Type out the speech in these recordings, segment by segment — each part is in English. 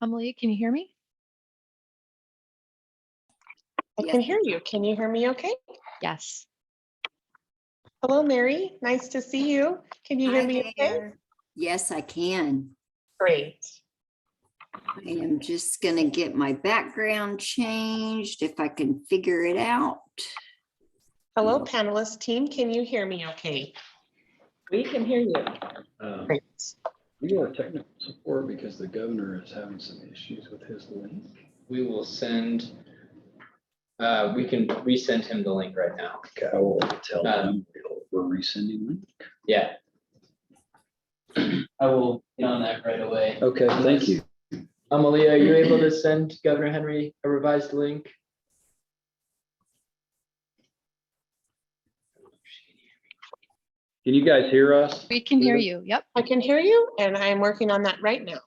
Emily, can you hear me? I can hear you. Can you hear me okay? Yes. Hello, Mary. Nice to see you. Can you hear me okay? There. Yes, I can. Great. I am just going to get my background changed if I can figure it out. Hello, panelist team. Can you hear me okay? We can hear you. Great. We do our technical support because the governor is having some issues with his link. We will send, we can resend him the link right now. Okay, I will tell them we're resending link. Yeah. I will get on that right away. Okay, thank you. Amalia, are you able to send Governor Henry a revised link? Can you guys hear us? We can hear you. Yep. I can hear you, and I'm working on that right now.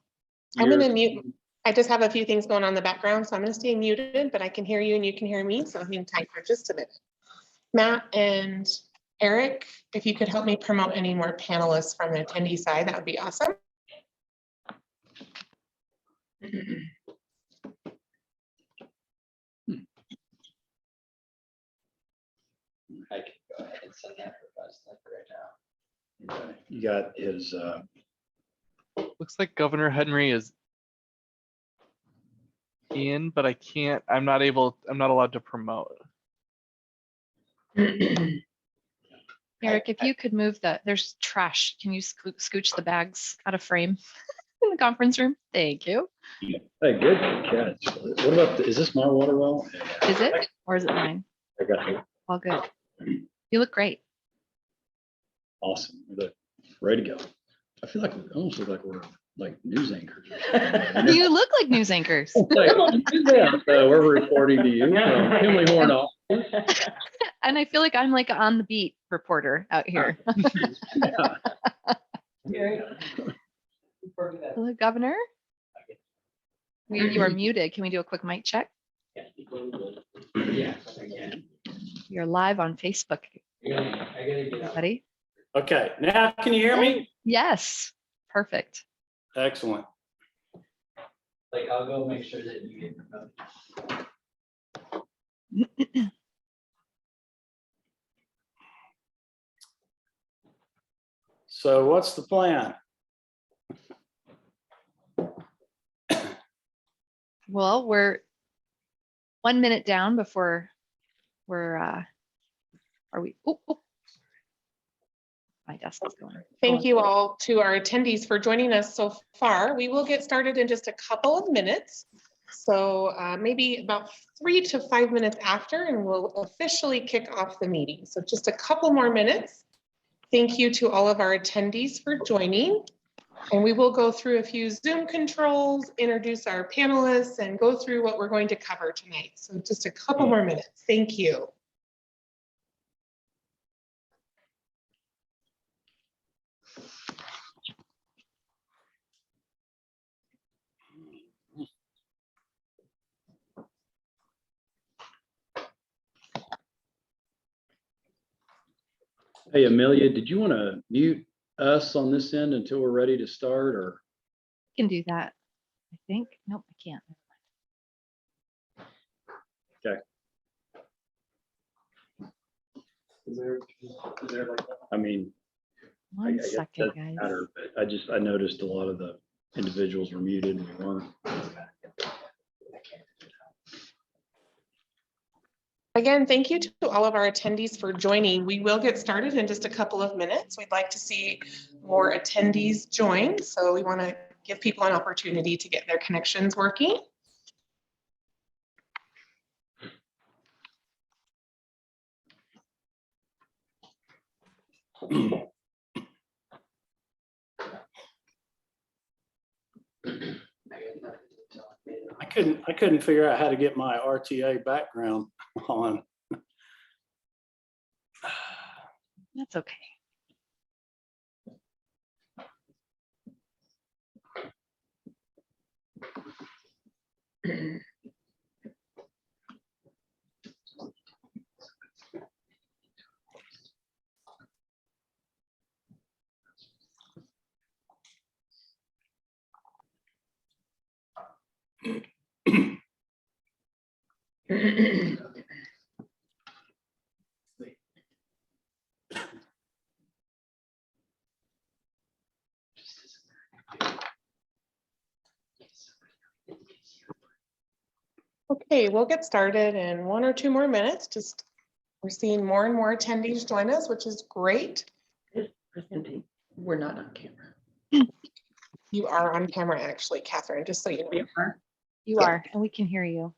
I'm going to mute. I just have a few things going on in the background, so I'm going to stay muted, but I can hear you and you can hear me, so hang tight for just a minute. Matt and Eric, if you could help me promote any more panelists from the attendee side, that would be awesome. I can go ahead and send that revised link right now. Okay, you got his, Looks like Governor Henry is in, but I can't, I'm not allowed to promote. Eric, if you could move there's trash. Can you scooch the bags out of frame in the conference room? Thank you. hey, good catch. What about, is this my water well? Is it, or is it mine? I got it. All good. You look great. Awesome. We're ready to go. I feel like we almost look like we're like news anchors. You look like news anchors. We're reporting to you. Emily Hornoff. And I feel like I'm like on the beat reporter out here. Hello, Governor. You are muted. Can we do a quick mic check? Yeah. You're live on Facebook. I gotta get out. Buddy. Okay, now can you hear me? Yes. Perfect. Excellent. Like, I'll go make sure that you get promoted. So what's the plan? Well, we're 1 minute down before we're are we my desk is going. Thank you all to our attendees for joining us so far. We will get started in just a couple of minutes. So maybe about 3 to 5 minutes after, and we'll officially kick off the meeting. So just a couple more minutes. Thank you to all of our attendees for joining. And we will go through a few Zoom controls, introduce our panelists, and go through what we're going to cover tonight. So just a couple more minutes. Thank you. Hey, Amelia, did you want to mute us on this end until we're ready to start, or? Can do that. I think. Nope, I can't. Okay. I mean, I One guess second, that guys. matter, but I noticed a lot of the individuals were muted and we weren't. Again, thank you to all of our attendees for joining. We will get started in just a couple of minutes. We'd like to see more attendees join, so we want to give people an opportunity to get their connections working. I couldn't figure out how to get my RTA background on. That's okay. Okay, we'll get started in 1 or 2 more minutes. Just we're seeing more and more attendees join us, which is great. We're not on camera. You are on camera, actually, Catherine, just so you know. You Yeah. are, and we can hear you.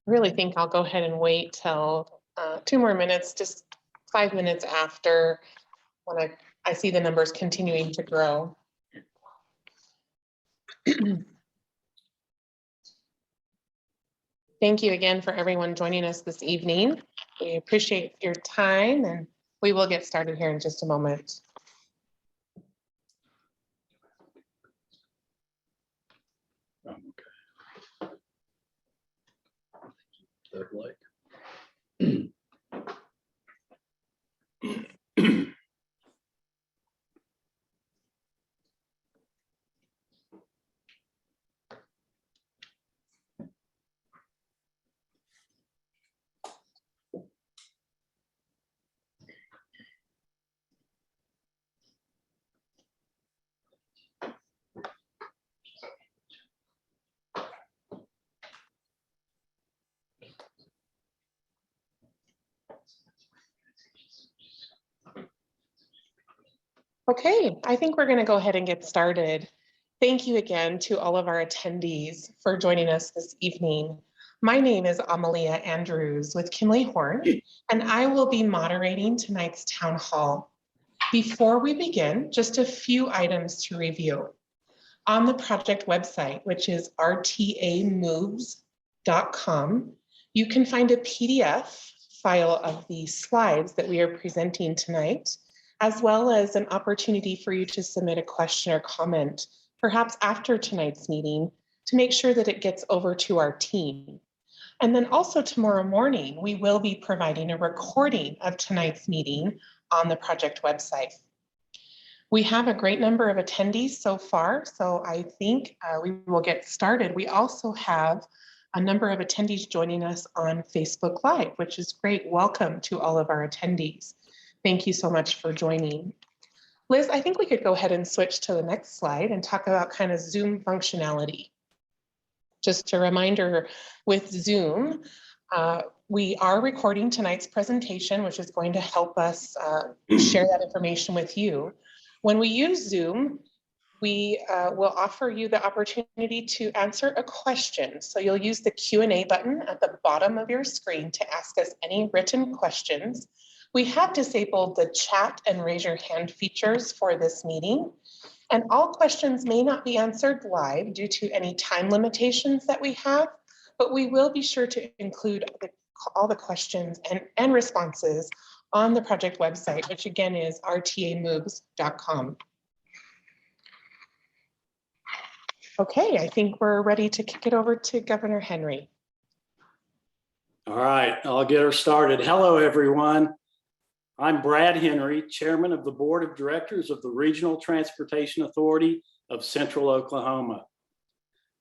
I really think I'll go ahead and wait till 2 more minutes, just 5 minutes after when I see the numbers continuing to grow. Thank you again for everyone joining us this evening. We appreciate your time, and we will get started here in just a moment. Okay. Third light. Okay, I think we're going to go ahead and get started. Thank you again to all of our attendees for joining us this evening. My name is Amalia Andrews with Kimley Horn, and I will be moderating tonight's town hall. Before we begin, just a few items to review. On the project website, which is rtamoves.com, you can find a PDF file of the slides that we are presenting tonight, as well as an opportunity for you to submit a question or comment, perhaps after tonight's meeting, to make sure that it gets over to our team. And then also tomorrow morning, we will be providing a recording of tonight's meeting on the project website. We have a great number of attendees so far, so I think we will get started. We also have a number of attendees joining us on Facebook Live, which is great. Welcome to all of our attendees. Thank you so much for joining. Liz, I think we could go ahead and switch to the next slide and talk about kind of Zoom functionality. Just a reminder with Zoom, we are recording tonight's presentation, which is going to help us share that information with you. When we use Zoom, we will offer you the opportunity to answer a question. So you'll use the Q&A button at the bottom of your screen to ask us any written questions. We have disabled the chat and raise your hand features for this meeting. And all questions may not be answered live due to any time limitations that we have, but we will be sure to include all the questions and responses on the project website, which again is rtamoves.com. Okay, I think we're ready to kick it over to Governor Henry. All right, I'll get her started. Hello, everyone. I'm Brad Henry, Chairman of the Board of Directors of the Regional Transportation Authority of Central Oklahoma.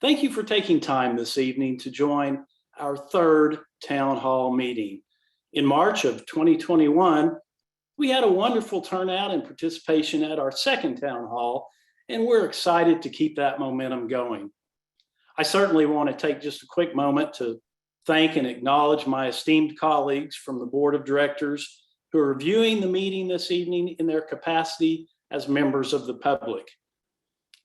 Thank you for taking time this evening to join our third town hall meeting. In March of 2021, we had a wonderful turnout and participation at our second town hall, and we're excited to keep that momentum going. I certainly want to take just a quick moment to thank and acknowledge my esteemed colleagues from the Board of Directors who are viewing the meeting this evening in their capacity as members of the public.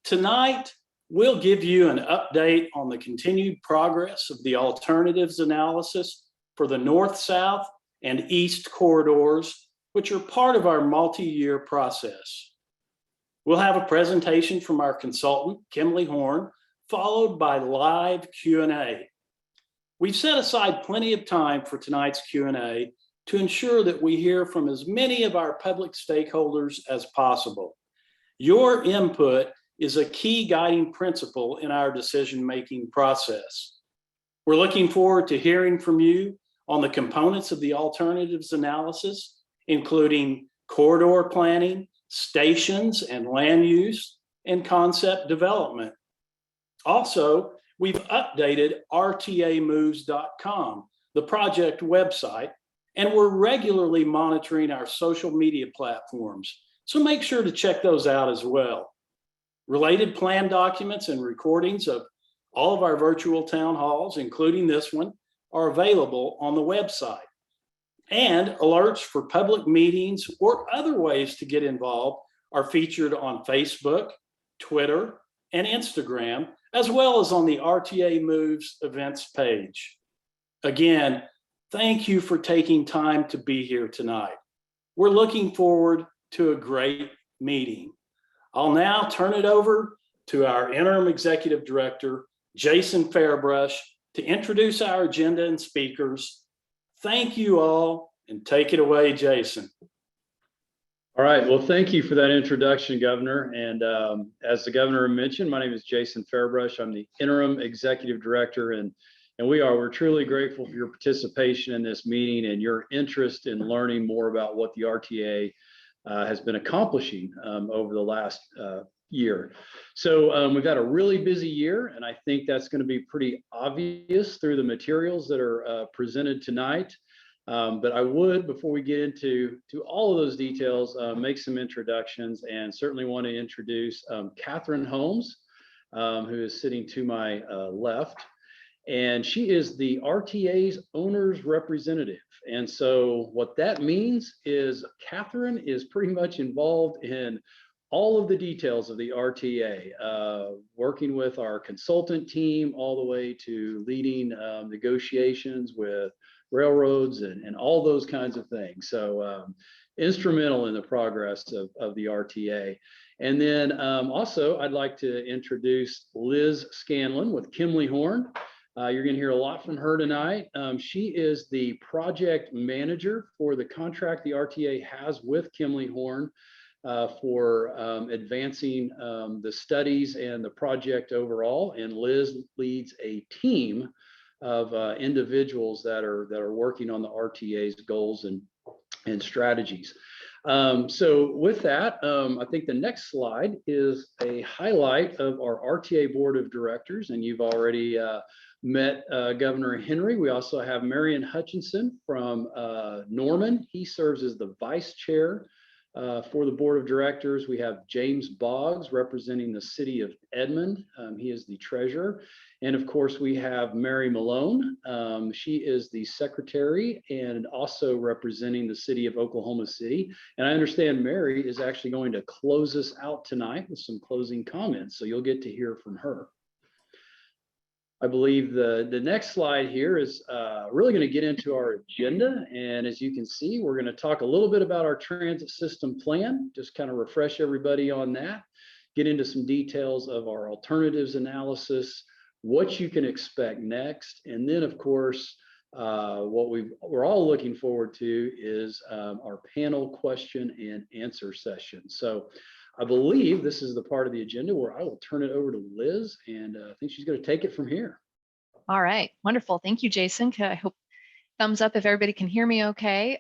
Tonight, we'll give you an update on the continued progress of the alternatives analysis for the north, south, and east corridors, which are part of our multi-year process. We'll have a presentation from our consultant, Kimberly Horn, followed by live Q&A. We've set aside plenty of time for tonight's Q&A to ensure that we hear from as many of our public stakeholders as possible. Your input is a key guiding principle in our decision-making process. We're looking forward to hearing from you on the components of the alternatives analysis, including corridor planning, stations and land use, and concept development. Also, we've updated rtamoves.com, the project website, and we're regularly monitoring our social media platforms. So make sure to check those out as well. Related plan documents and recordings of all of our virtual town halls, including this one, are available on the website. And alerts for public meetings or other ways to get involved are featured on Facebook, Twitter, and Instagram, as well as on the RTA Moves events page. Again, thank you for taking time to be here tonight. We're looking forward to a great meeting. I'll now turn it over to our interim executive director, Jason Fairbrush, to introduce our agenda and speakers. Thank you all, and take it away, Jason. All right, well, thank you for that introduction, Governor. And as the Governor mentioned, my name is Jason Fairbrush. I'm the interim executive director, and we're truly grateful for your participation in this meeting and your interest in learning more about what the RTA has been accomplishing over the last year. So we've had a really busy year, and I think that's going to be pretty obvious through the materials that are presented tonight. But I would, before we get into all of those details, make some introductions, and certainly want to introduce Catherine Holmes, who is sitting to my left. And she is the RTA's owner's representative. And so what that means is Catherine is pretty much involved in all of the details of the RTA, working with our consultant team all the way to leading negotiations with railroads and all those kinds of things. So instrumental in the progress of the RTA. And then also I'd like to introduce Liz Scanlon with Kimberly Horn. You're going to hear a lot from her tonight. She is the project manager for the contract the RTA has with Kimberly Horn for advancing the studies and the project overall. And Liz leads a team of individuals that are working on the RTA's goals and strategies. So with that, I think the next slide is a highlight of our RTA board of directors, and you've already met Governor Henry. We also have Marion Hutchinson from Norman. He serves as the vice chair for the board of directors. We have James Boggs representing the city of Edmond. He is the treasurer. And of course, we have Mary Malone. She is the secretary and also representing the city of Oklahoma City. And I understand Mary is actually going to close us out tonight with some closing comments. So you'll get to hear from her. I believe the next slide here is really going to get into our agenda. And as you can see, we're going to talk a little bit about our transit system plan, just kind of refresh everybody on that, get into some details of our alternatives analysis, what you can expect next. And then, of course, what we're all looking forward to is our panel question and answer session. So I believe this is the part of the agenda where I will turn it over to Liz, and I think she's going to take it from here. All right, wonderful. Thank you, Jason. I hope thumbs up if everybody can hear me okay.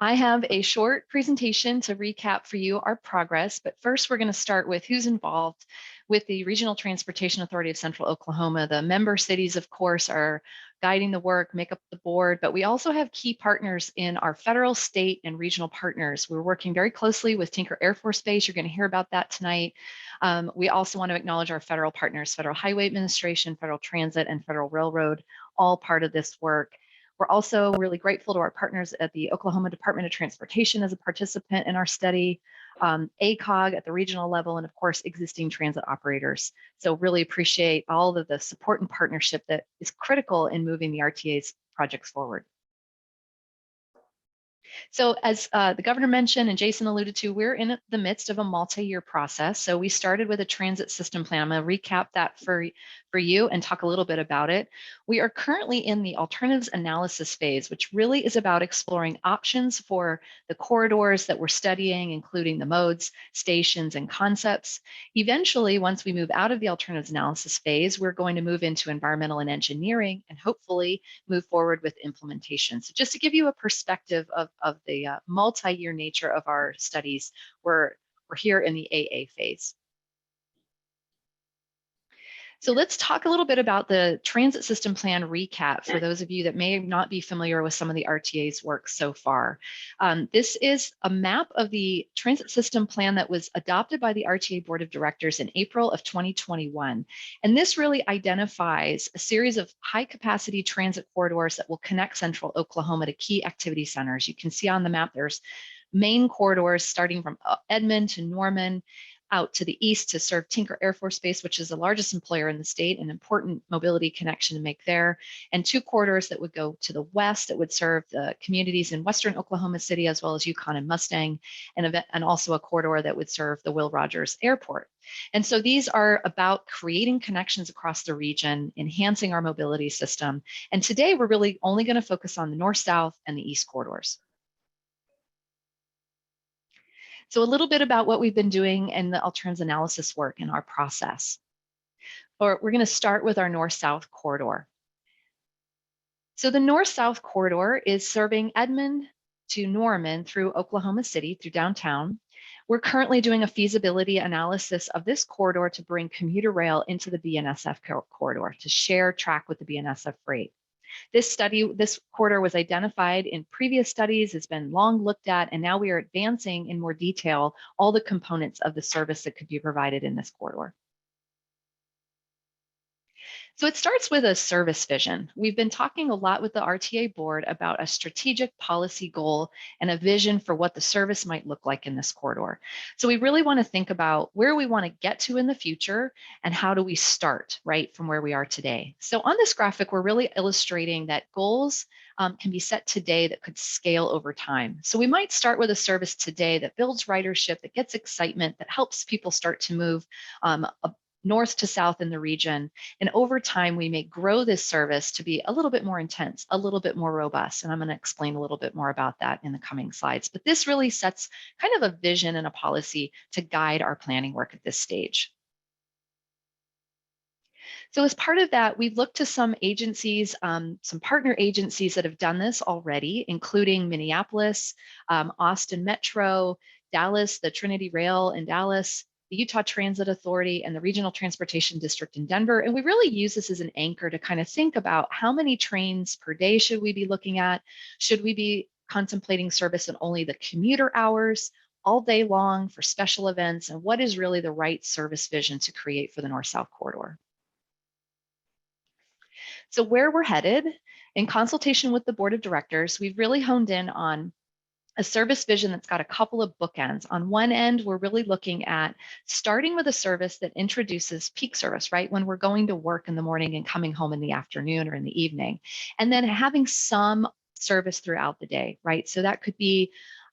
I have a short presentation to recap for you our progress, but first we're going to start with who's involved with the Regional Transportation Authority of Central Oklahoma. The member cities, of course, are guiding the work, make up the board, but we also have key partners in our federal, state, and regional partners. We're working very closely with Tinker Air Force Base. You're going to hear about that tonight. We also want to acknowledge our federal partners, Federal Highway Administration, Federal Transit, and Federal Railroad, all part of this work. We're also really grateful to our partners at the Oklahoma Department of Transportation as a participant in our study, ACOG at the regional level, and of course, existing transit operators. So really appreciate all of the support and partnership that is critical in moving the RTA's projects forward. So as the governor mentioned and Jason alluded to, we're in the midst of a multi-year process. So we started with a transit system plan. I'm going to recap that for you and talk a little bit about it. We are currently in the alternatives analysis phase, which really is about exploring options for the corridors that we're studying, including the modes, stations, and concepts. Eventually, once we move out of the alternatives analysis phase, we're going to move into environmental and engineering and hopefully move forward with implementation. So just to give you a perspective of the multi-year nature of our studies, we're here in the AA phase. So let's talk a little bit about the transit system plan recap for those of you that may not be familiar with some of the RTA's work so far. This is a map of the transit system plan that was adopted by the RTA Board of Directors in April of 2021. And this really identifies a series of high capacity transit corridors that will connect central Oklahoma to key activity centers. You can see on the map, there's main corridors starting from Edmond to Norman, out to the east to serve Tinker Air Force Base, which is the largest employer in the state, an important mobility connection to make there, and 2 corridors that would go to the west that would serve the communities in western Oklahoma City, as well as Yukon and Mustang, and also a corridor that would serve the Will Rogers Airport. And so these are about creating connections across the region, enhancing our mobility system. And today we're really only going to focus on the north-south and the east corridors. So a little bit about what we've been doing in the alternatives analysis work in our process. We're going to start with our north-south corridor. So the north-south corridor is serving Edmond to Norman through Oklahoma City, through downtown. We're currently doing a feasibility analysis of this corridor to bring commuter rail into the BNSF corridor to share track with the BNSF freight. This corridor was identified in previous studies, has been long looked at, and now we are advancing in more detail all the components of the service that could be provided in this corridor. So it starts with a service vision. We've been talking a lot with the RTA board about a strategic policy goal and a vision for what the service might look like in this corridor. So we really want to think about where we want to get to in the future and how do we start right from where we are today. So on this graphic, we're really illustrating that goals can be set today that could scale over time. So we might start with a service today that builds ridership, that gets excitement, that helps people start to move north to south in the region. And over time, we may grow this service to be a little bit more intense, a little bit more robust. And I'm going to explain a little bit more about that in the coming slides. But this really sets kind of a vision and a policy to guide our planning work at this stage. So as part of that, we've looked to some agencies, some partner agencies that have done this already, including Minneapolis, Austin Metro, Dallas, the Trinity Rail in Dallas, the Utah Transit Authority, and the Regional Transportation District in Denver. And we really use this as an anchor to kind of think about how many trains per day should we be looking at? Should we be contemplating service in only the commuter hours, all day long for special events? And what is really the right service vision to create for the North-South corridor? So where we're headed, in consultation with the board of directors, we've really honed in on a service vision that's got a couple of bookends. On one end, we're really looking at starting with a service that introduces peak service, right? When we're going to work in the morning and coming home in the afternoon or in the evening, and then having some service throughout the day, right? So that could be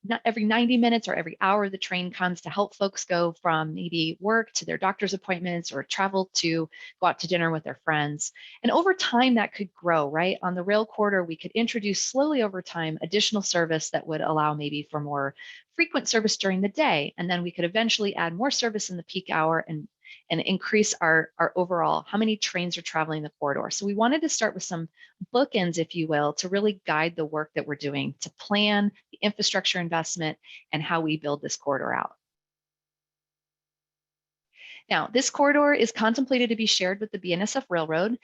not every 90 minutes or every hour the train comes to help folks go from maybe work to their doctor's appointments or travel to go out to dinner with their friends. And over time that could grow, right? On the rail corridor, we could introduce slowly over time additional service that would allow maybe for more frequent service during the day. And then we could eventually add more service in the peak hour and increase our overall, how many trains are traveling the corridor. So we wanted to start with some bookends, if you will, to really guide the work that we're doing to plan the infrastructure investment and how we build this corridor out. Now, this corridor is contemplated to be shared with the BNSF Railroad.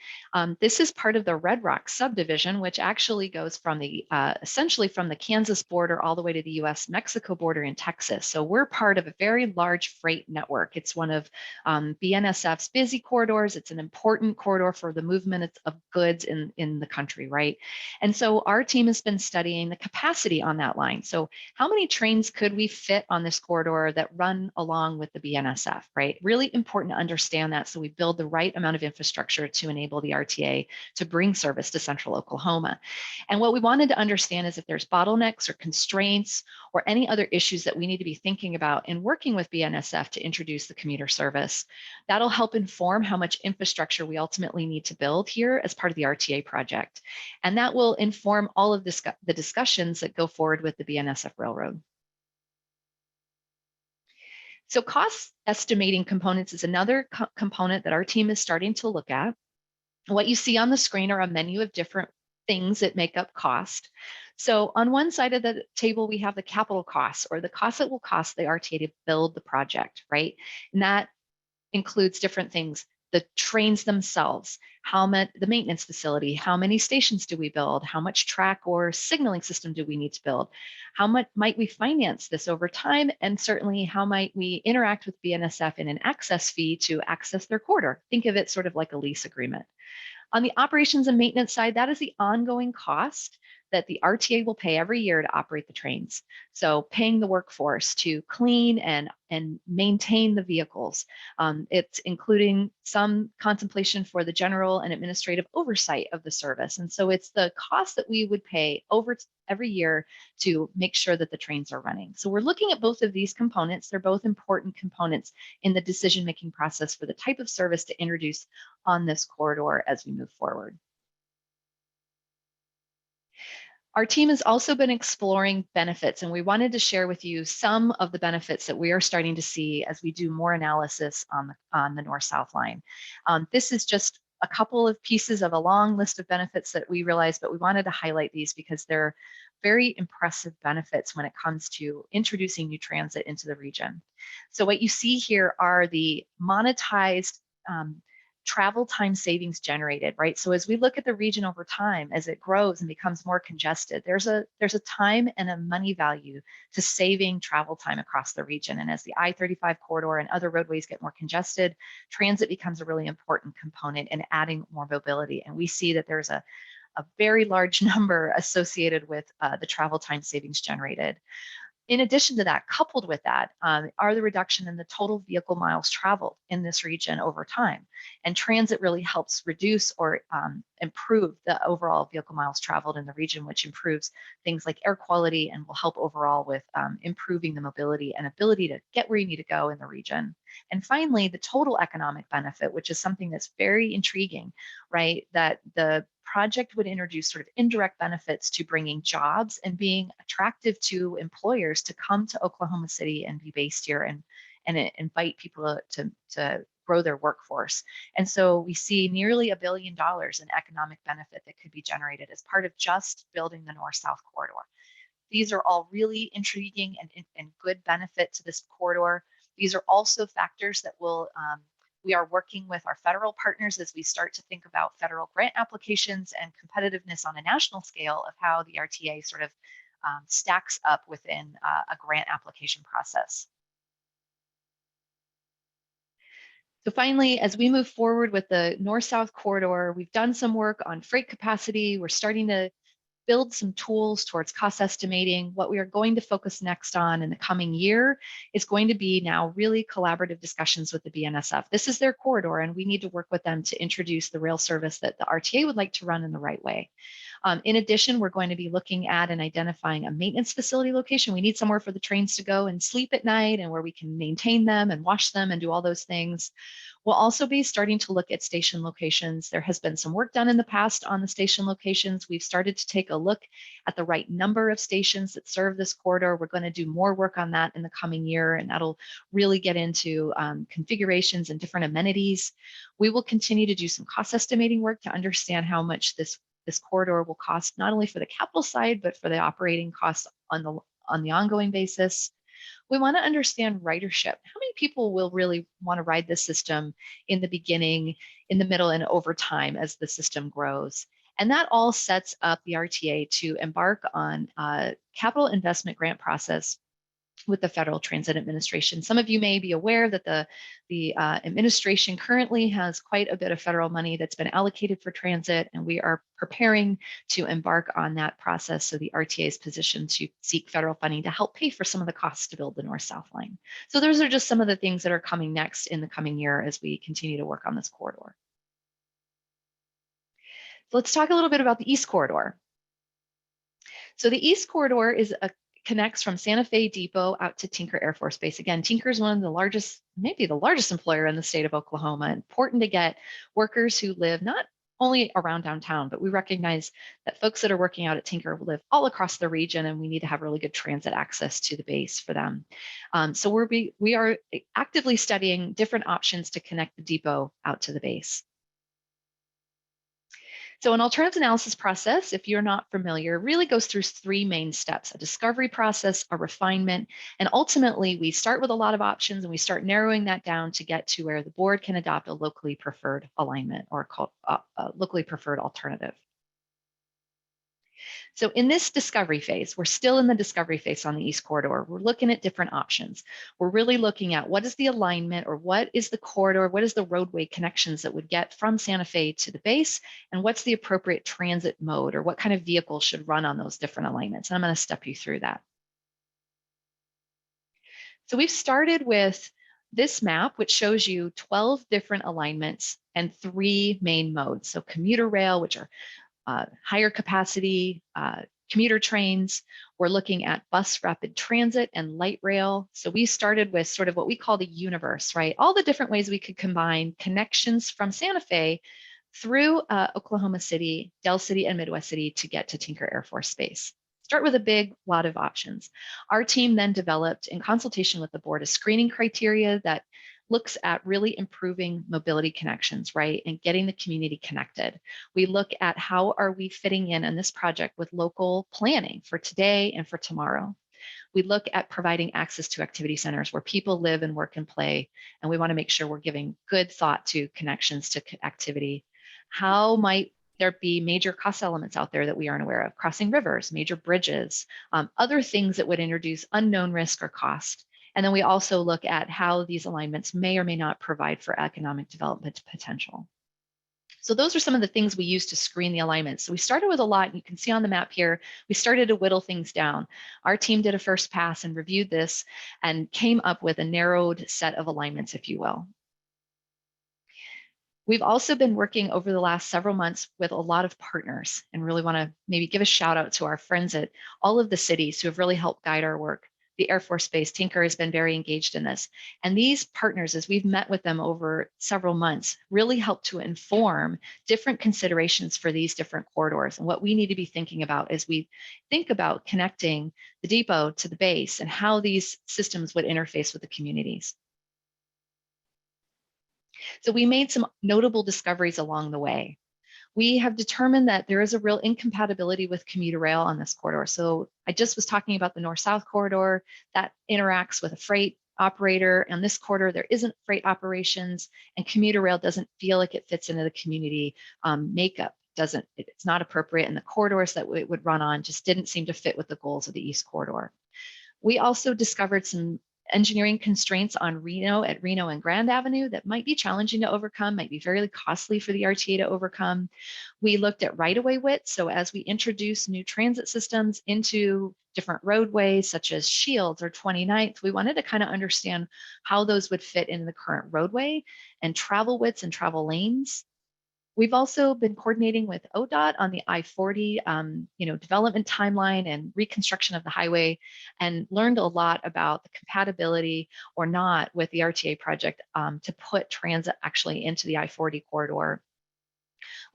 This is part of the Red Rock subdivision, which actually goes from the essentially from the Kansas border all the way to the US-Mexico border in Texas. So we're part of a very large freight network. It's one of BNSF's busy corridors. It's an important corridor for the movement of goods in the country, right? And so our team has been studying the capacity on that line. So how many trains could we fit on this corridor that run along with the BNSF, right? Really really important to understand that so we build the right amount of infrastructure to enable the RTA to bring service to central Oklahoma. And what we wanted to understand is if there's bottlenecks or constraints or any other issues that we need to be thinking about in working with BNSF to introduce the commuter service. That'll help inform how much infrastructure we ultimately need to build here as part of the RTA project. And that will inform all of the discussions that go forward with the BNSF Railroad. So cost estimating components is another component that our team is starting to look at. What you see on the screen are a menu of different things that make up cost. So on one side of the table, we have the capital costs, or the cost that will cost the RTA to build the project, right? And that includes different things: the trains themselves, how much, the maintenance facility, how many stations do we build, how much track or signaling system do we need to build, how much might we finance this over time, and certainly how might we interact with BNSF in an access fee to access their corridor. Think of it sort of like a lease agreement. On the operations and maintenance side, that is the ongoing cost that the RTA will pay every year to operate the trains. So paying the workforce to clean and maintain the vehicles. It's including some contemplation for the general and administrative oversight of the service. And so it's the cost that we would pay over every year to make sure that the trains are running. So we're looking at both of these components. They're both important components in the decision-making process for the type of service to introduce on this corridor as we move forward. Our team has also been exploring benefits, and we wanted to share with you some of the benefits that we are starting to see as we do more analysis on the north-south line. This is just a couple of pieces of a long list of benefits that we realized, but we wanted to highlight these because they're very impressive benefits when it comes to introducing new transit into the region. So what you see here are the monetized travel time savings generated, right? So as we look at the region over time, as it grows and becomes more congested, there's a time and a money value to saving travel time across the region. And as the I-35 corridor and other roadways get more congested, transit becomes a really important component in adding more mobility. And we see that there's a very large number associated with the travel time savings generated. In addition to that, coupled with that, are the reduction in the total vehicle miles traveled in this region over time. And transit really helps reduce or improve the overall vehicle miles traveled in the region, which improves things like air quality and will help overall with improving the mobility and ability to get where you need to go in the region. And finally, the total economic benefit, which is something that's very intriguing, right? That the project would introduce sort of indirect benefits to bringing jobs and being attractive to employers to come to Oklahoma City and be based here and invite people to grow their workforce. And so we see nearly $1 billion in economic benefit that could be generated as part of just building the north-south corridor. These are all really intriguing and good benefit to this corridor. These are also factors that will we are working with our federal partners as we start to think about federal grant applications and competitiveness on a national scale of how the RTA sort of stacks up within a grant application process. So finally, as we move forward with the north-south corridor, we've done some work on freight capacity. We're starting to build some tools towards cost estimating. What we are going to focus next on in the coming year is going to be now really collaborative discussions with the BNSF. This is their corridor, and we need to work with them to introduce the rail service that the RTA would like to run in the right way. In addition, we're going to be looking at and identifying a maintenance facility location. We need somewhere for the trains to go and sleep at night and where we can maintain them and wash them and do all those things. We'll also be starting to look at station locations. There has been some work done in the past on the station locations. We've started to take a look at the right number of stations that serve this corridor. We're going to do more work on that in the coming year, and that'll really get into configurations and different amenities. We will continue to do some cost estimating work to understand how much this corridor will cost, not only for the capital side, but for the operating costs on the ongoing basis. We want to understand ridership. How many people will really want to ride this system in the beginning, in the middle, and over time as the system grows? And that all sets up the RTA to embark on a capital investment grant process with the Federal Transit Administration. Some of you may be aware that the administration currently has quite a bit of federal money that's been allocated for transit, and we are preparing to embark on that process. So the RTA is positioned to seek federal funding to help pay for some of the costs to build the North-South line. So those are just some of the things that are coming next in the coming year as we continue to work on this corridor. So let's talk a little bit about the East Corridor. So the East Corridor connects from Santa Fe Depot out to Tinker Air Force Base. Again, Tinker is one of the largest, maybe the largest employer in the state of Oklahoma. Important to get workers who live not only around downtown, but we recognize that folks that are working out at Tinker live all across the region, and we need to have really good transit access to the base for them. So we are actively studying different options to connect the depot out to the base. So an alternatives analysis process, if you're not familiar, really goes through three main steps: a discovery process, a refinement, and ultimately we start with a lot of options and we start narrowing that down to get to where the board can adopt a locally preferred alignment or a locally preferred alternative. So in this discovery phase, we're still in the discovery phase on the East Corridor. We're looking at different options. We're really looking at what is the alignment, or what is the corridor, what is the roadway connections that would get from Santa Fe to the base, and what's the appropriate transit mode, or what kind of vehicle should run on those different alignments. And I'm going to step you through that. So we've started with this map, which shows you 12 different alignments and 3 main modes. So commuter rail, which are higher capacity commuter trains. We're looking at bus rapid transit and light rail. So we started with sort of what we call the universe, right? All the different ways we could combine connections from Santa Fe through Oklahoma City, Del City, and Midwest City to get to Tinker Air Force Base. Start with a big lot of options. Our team then developed, in consultation with the board, a screening criteria that looks at really improving mobility connections, right, and getting the community connected. We look at how are we fitting in this project with local planning for today and for tomorrow. We look at providing access to activity centers where people live and work and play, and we want to make sure we're giving good thought to connections to activity. How might there be major cost elements out there that we aren't aware of? Crossing rivers, major bridges, other things that would introduce unknown risk or cost. And then we also look at how these alignments may or may not provide for economic development potential. So those are some of the things we use to screen the alignments. So we started with a lot, and you can see on the map here, we started to whittle things down. Our team did a first pass and reviewed this and came up with a narrowed set of alignments, if you will. We've also been working over the last several months with a lot of partners, and really want to maybe give a shout out to our friends at all of the cities who have really helped guide our work. The Air Force Base, Tinker, has been very engaged in this. And these partners, as we've met with them over several months, really help to inform different considerations for these different corridors and what we need to be thinking about as we think about connecting the depot to the base and how these systems would interface with the communities. So we made some notable discoveries along the way. We have determined that there is a real incompatibility with commuter rail on this corridor. So I just was talking about the North-South corridor that interacts with a freight operator. On this corridor, there isn't freight operations, and commuter rail doesn't feel like it fits into the community makeup. It's not appropriate, and the corridors that it would run on just didn't seem to fit with the goals of the East Corridor. We also discovered some engineering constraints on Reno and Grand Avenue that might be challenging to overcome, might be very costly for the RTA to overcome. We looked at right-of-way width. So as we introduce new transit systems into different roadways, such as Shields or 29th, we wanted to kind of understand how those would fit in the current roadway and travel widths and travel lanes. We've also been coordinating with ODOT on the I-40 development timeline and reconstruction of the highway, and learned a lot about the compatibility or not with the RTA project to put transit actually into the I-40 corridor.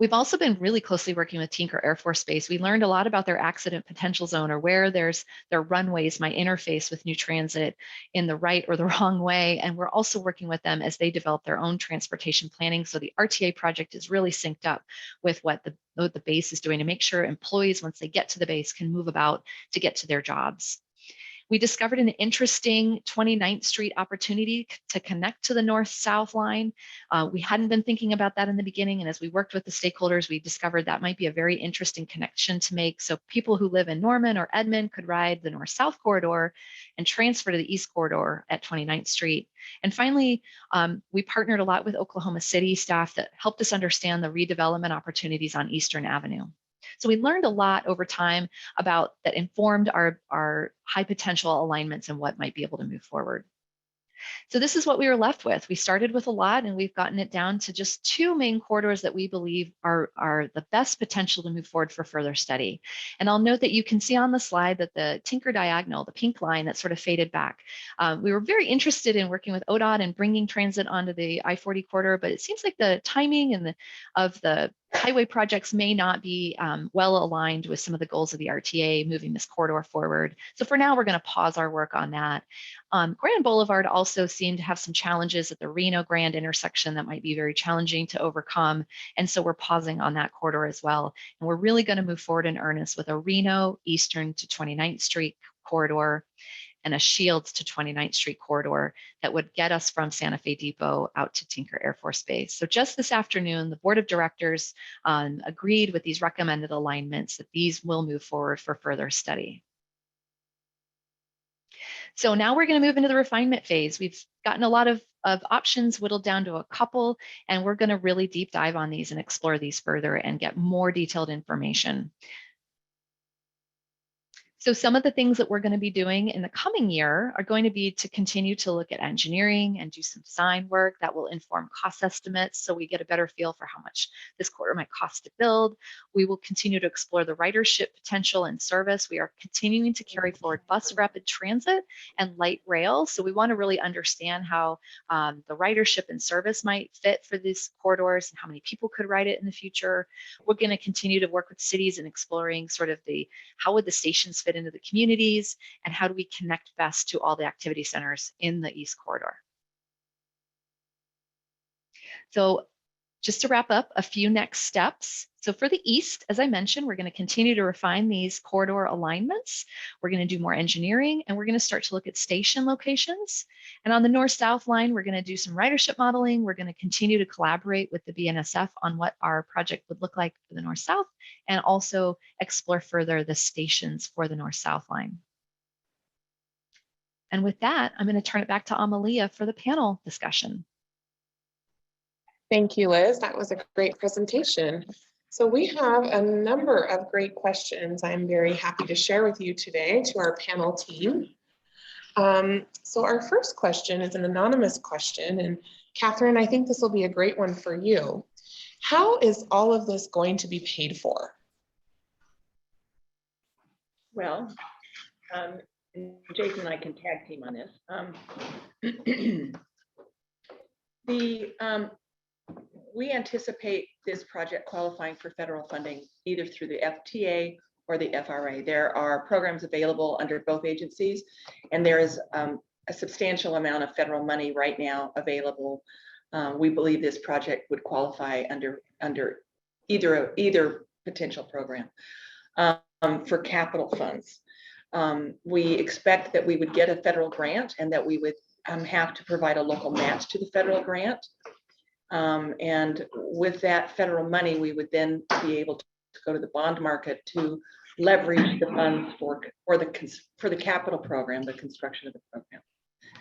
We've also been really closely working with Tinker Air Force Base. We learned a lot about their accident potential zone, or where their runways might interface with new transit in the right or the wrong way. And we're also working with them as they develop their own transportation planning. So the RTA project is really synced up with what the base is doing to make sure employees, once they get to the base, can move about to get to their jobs. We discovered an interesting 29th Street opportunity to connect to the north-south line. We hadn't been thinking about that in the beginning, and as we worked with the stakeholders, we discovered that might be a very interesting connection to make. So people who live in Norman or Edmond could ride the north-south corridor and transfer to the east corridor at 29th Street. And finally, we partnered a lot with Oklahoma City staff that helped us understand the redevelopment opportunities on Eastern Avenue. So we learned a lot over time about that informed our high potential alignments and what might be able to move forward. So this is what we were left with. We started with a lot and we've gotten it down to just 2 main corridors that we believe are the best potential to move forward for further study. And I'll note that you can see on the slide that the Tinker Diagonal, the pink line that sort of faded back, we were very interested in working with ODOT and bringing transit onto the I-40 corridor, but it seems like the timing and of the highway projects may not be well aligned with some of the goals of the RTA moving this corridor forward. So for now, we're going to pause our work on that. Grand Boulevard also seemed to have some challenges at the Reno Grand intersection that might be very challenging to overcome. And so we're pausing on that corridor as well. And we're really going to move forward in earnest with a Reno Eastern to 29th Street corridor and a Shields to 29th Street corridor that would get us from Santa Fe Depot out to Tinker Air Force Base. So just this afternoon, the board of directors agreed with these recommended alignments that these will move forward for further study. So now we're going to move into the refinement phase. We've gotten a lot of options whittled down to a couple, and we're going to really deep dive on these and explore these further and get more detailed information. So some of the things that we're going to be doing in the coming year are going to be to continue to look at engineering and do some design work that will inform cost estimates so we get a better feel for how much this corridor might cost to build. We will continue to explore the ridership potential and service. We are continuing to carry forward bus rapid transit and light rail. So we want to really understand how the ridership and service might fit for these corridors and how many people could ride it in the future. We're going to continue to work with cities in exploring sort of how would the stations fit into the communities, and how do we connect best to all the activity centers in the East Corridor. So just to wrap up, a few next steps. So for the East, as I mentioned, we're going to continue to refine these corridor alignments. We're going to do more engineering, and we're going to start to look at station locations. And on the North-South line, we're going to do some ridership modeling. We're going to continue to collaborate with the BNSF on what our project would look like for the North-South, and also explore further the stations for the North-South line. And with that, I'm going to turn it back to Amalia for the panel discussion. Thank you, Liz. That was a great presentation. So we have a number of great questions I'm very happy to share with you today to our panel team. So our first question is an anonymous question, and Catherine, I think this will be a great one for you. How is all of this going to be paid for? Well, Jason and I can tag team on this. We anticipate this project qualifying for federal funding either through the FTA or the FRA. There are programs available under both agencies, and there is a substantial amount of federal money right now available. We believe this project would qualify under either potential program for capital funds. We expect that we would get a federal grant and that we would have to provide a local match to the federal grant. And with that federal money, we would then be able to go to the bond market to leverage the funds for the capital program, the construction of the program.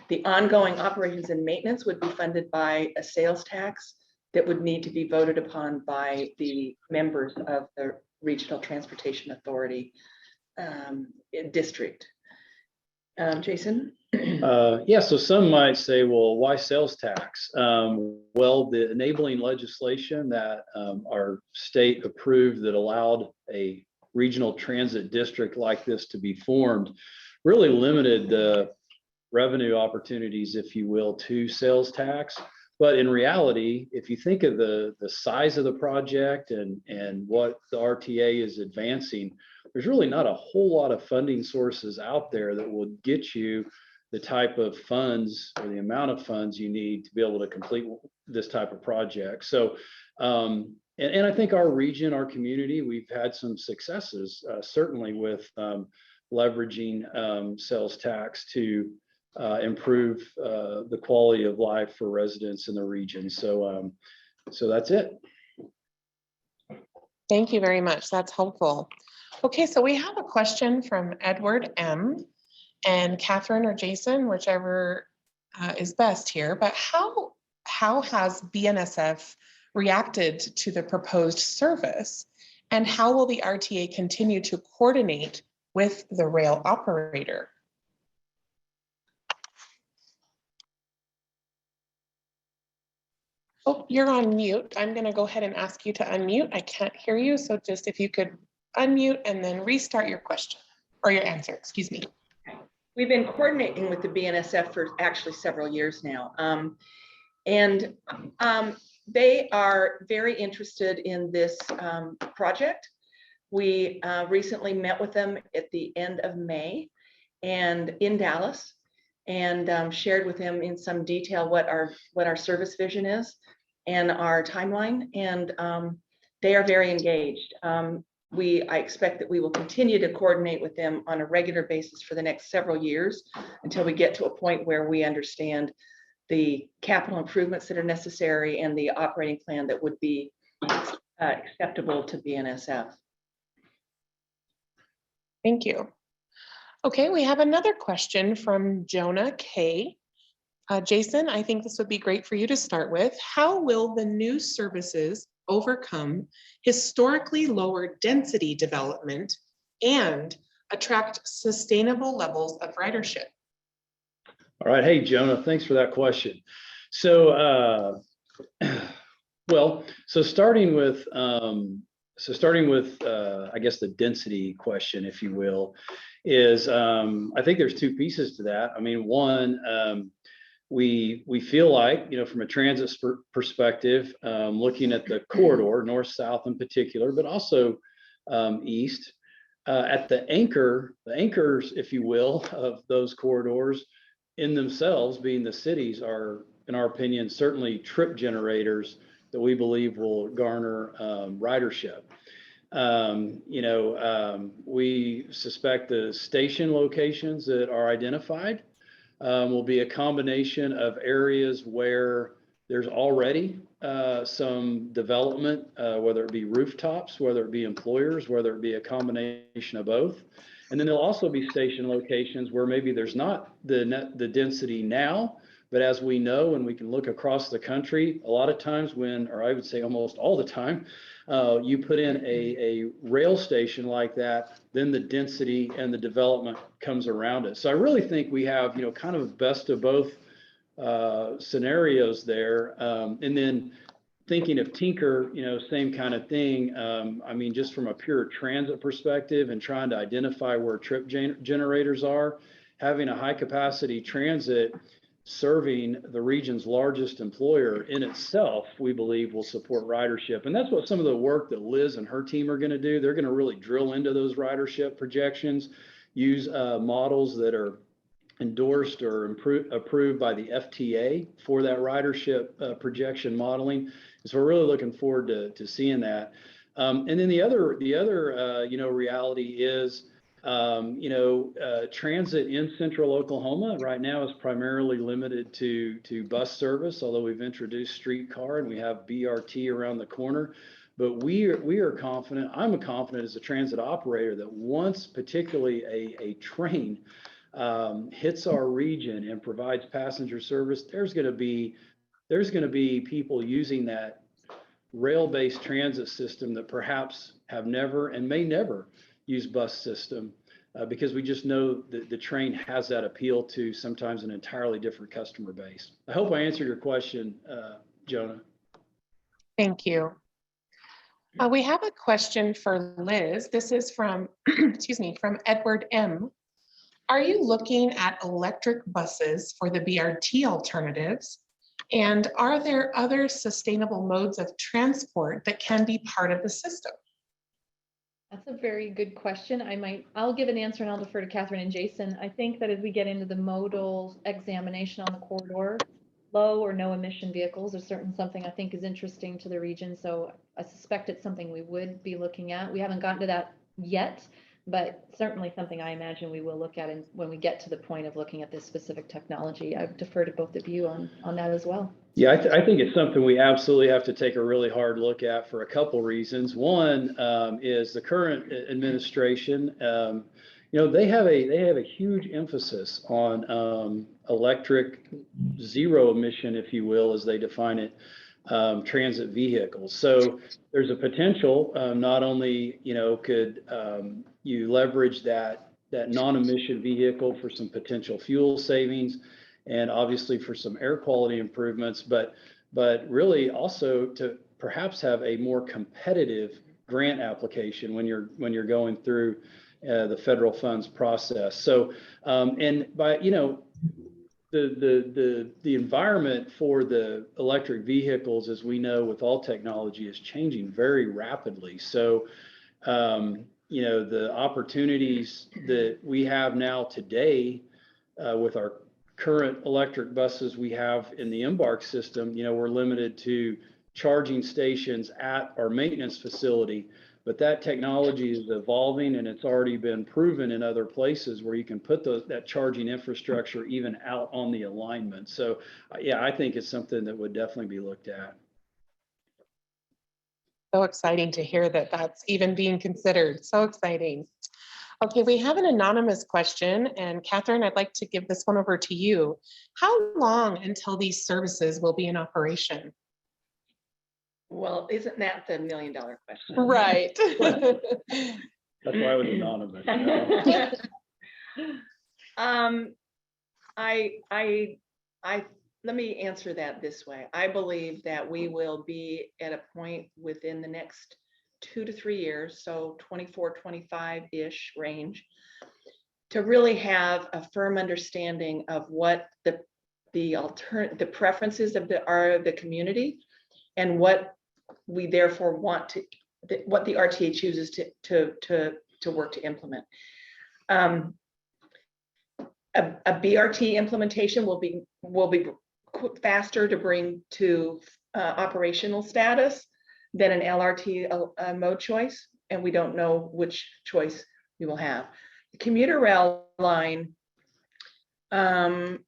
The ongoing operations and maintenance would be funded by a sales tax that would need to be voted upon by the members of the Regional Transportation Authority district. Jason? Yeah, so some might say, well, why sales tax? Well, the enabling legislation that our state approved that allowed a regional transit district like this to be formed really limited the revenue opportunities, if you will, to sales tax. But in reality, if you think of the size of the project and what the RTA is advancing, there's really not a whole lot of funding sources out there that will get you the type of funds or the amount of funds you need to be able to complete this type of project. So, and I think our region, our community, we've had some successes, certainly with leveraging sales tax to improve the quality of life for residents in the region. So that's it. Thank you very much. That's helpful. Okay, so we have a question from Edward M. And Catherine or Jason, whichever is best here, but how has BNSF reacted to the proposed service? And how will the RTA continue to coordinate with the rail operator? Oh, you're on mute. I'm going to go ahead and ask you to unmute. I can't hear you. So just if you could unmute and then restart your question or your answer, excuse me. We've been coordinating with the BNSF for actually several years now. They are very interested in this project. We recently met with them at the end of May and in Dallas, and shared with them in some detail what our service vision is and our timeline. And they are very engaged. I expect that we will continue to coordinate with them on a regular basis for the next several years until we get to a point where we understand the capital improvements that are necessary and the operating plan that would be acceptable to BNSF. Thank you. Okay, we have another question from Jonah K. Jason, I think this would be great for you to start with. How will the new services overcome historically lower density development and attract sustainable levels of ridership? All right. Hey, Jonah, thanks for that question. So, starting with, I guess the density question, if you will, is I think there's two pieces to that. I mean, one, we feel like, from a transit perspective, looking at the corridor, north-south in particular, but also east, at the anchors, if you will, of those corridors in themselves, being the cities, are, in our opinion, certainly trip generators that we believe will garner ridership. We suspect the station locations that are identified will be a combination of areas where there's already some development, whether it be rooftops, whether it be employers, whether it be a combination of both. And then there'll also be station locations where maybe there's not the density now, but as we know, and we can look across the country, a lot of times or I would say almost all the time, you put in a rail station like that, then the density and the development comes around it. So I really think we have, kind of best of both scenarios there. And then thinking of Tinker, same kind of thing. I mean, just from a pure transit perspective and trying to identify where trip generators are, having a high capacity transit serving the region's largest employer in itself, we believe will support ridership. And that's what some of the work that Liz and her team are going to do. They're going to really drill into those ridership projections, use models that are endorsed or approved by the FTA for that ridership projection modeling. So we're really looking forward to seeing that. And then the other reality is, transit in central Oklahoma right now is primarily limited to bus service, although we've introduced streetcar and we have BRT around the corner. But we are confident, I'm confident as a transit operator, that once particularly a train hits our region and provides passenger service, there's going to be people using that rail-based transit system that perhaps have never and may never use bus system because we just know that the train has that appeal to sometimes an entirely different customer base. I hope I answered your question, Jonah. Thank you. We have a question for Liz. This is from, from Edward M. Are you looking at electric buses for the BRT alternatives? And are there other sustainable modes of transport that can be part of the system? That's a very good question. I'll give an answer and I'll defer to Catherine and Jason. I think that as we get into the modal examination on the corridor, low or no emission vehicles is certainly something I think is interesting to the region. So I suspect it's something we would be looking at. We haven't gotten to that yet, but certainly something I imagine we will look at when we get to the point of looking at this specific technology. I defer to both of you on that as well. Yeah, I think it's something we absolutely have to take a really hard look at for a couple reasons. One is the current administration. They have a huge emphasis on electric zero emission, if you will, as they define it, transit vehicles. So there's a potential. Not only could you leverage that non-emission vehicle for some potential fuel savings, and obviously for some air quality improvements, but really also to perhaps have a more competitive grant application when you're going through the federal funds process. So and by the environment for the electric vehicles, as we know with all technology, is changing very rapidly. So the opportunities that we have now today with our current electric buses we have in the Embark system, we're limited to charging stations at our maintenance facility, but that technology is evolving, and it's already been proven in other places where you can put that charging infrastructure even out on the alignment. So yeah, I think it's something that would definitely be looked at. So exciting to hear that that's even being considered. So exciting. Okay, we have an anonymous question, and Catherine, I'd like to give this one over to you. How long until these services will be in operation? Well, isn't that the $1 million question? Right. That's why I was anonymous. Let me answer that this way. I believe that we will be at a point within the next 2 to 3 years, so 24, 25-ish range, to really have a firm understanding of what the preferences of the community, and what we therefore want to, what the RTA chooses to work to implement. A BRT implementation will be faster to bring to operational status than an LRT mode choice, and we don't know which choice we will have. The commuter rail line, I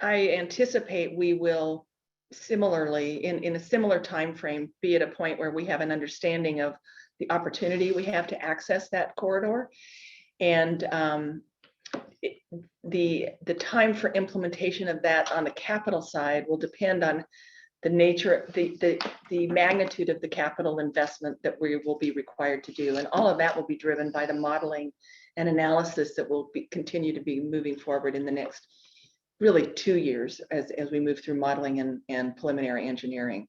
anticipate we will similarly, in a similar time frame, be at a point where we have an understanding of the opportunity we have to access that corridor, and the time for implementation of that on the capital side will depend on the nature, the magnitude of the capital investment that we will be required to do. And all of that will be driven by the modeling and analysis that will continue to be moving forward in the next really 2 years as we move through modeling and preliminary engineering.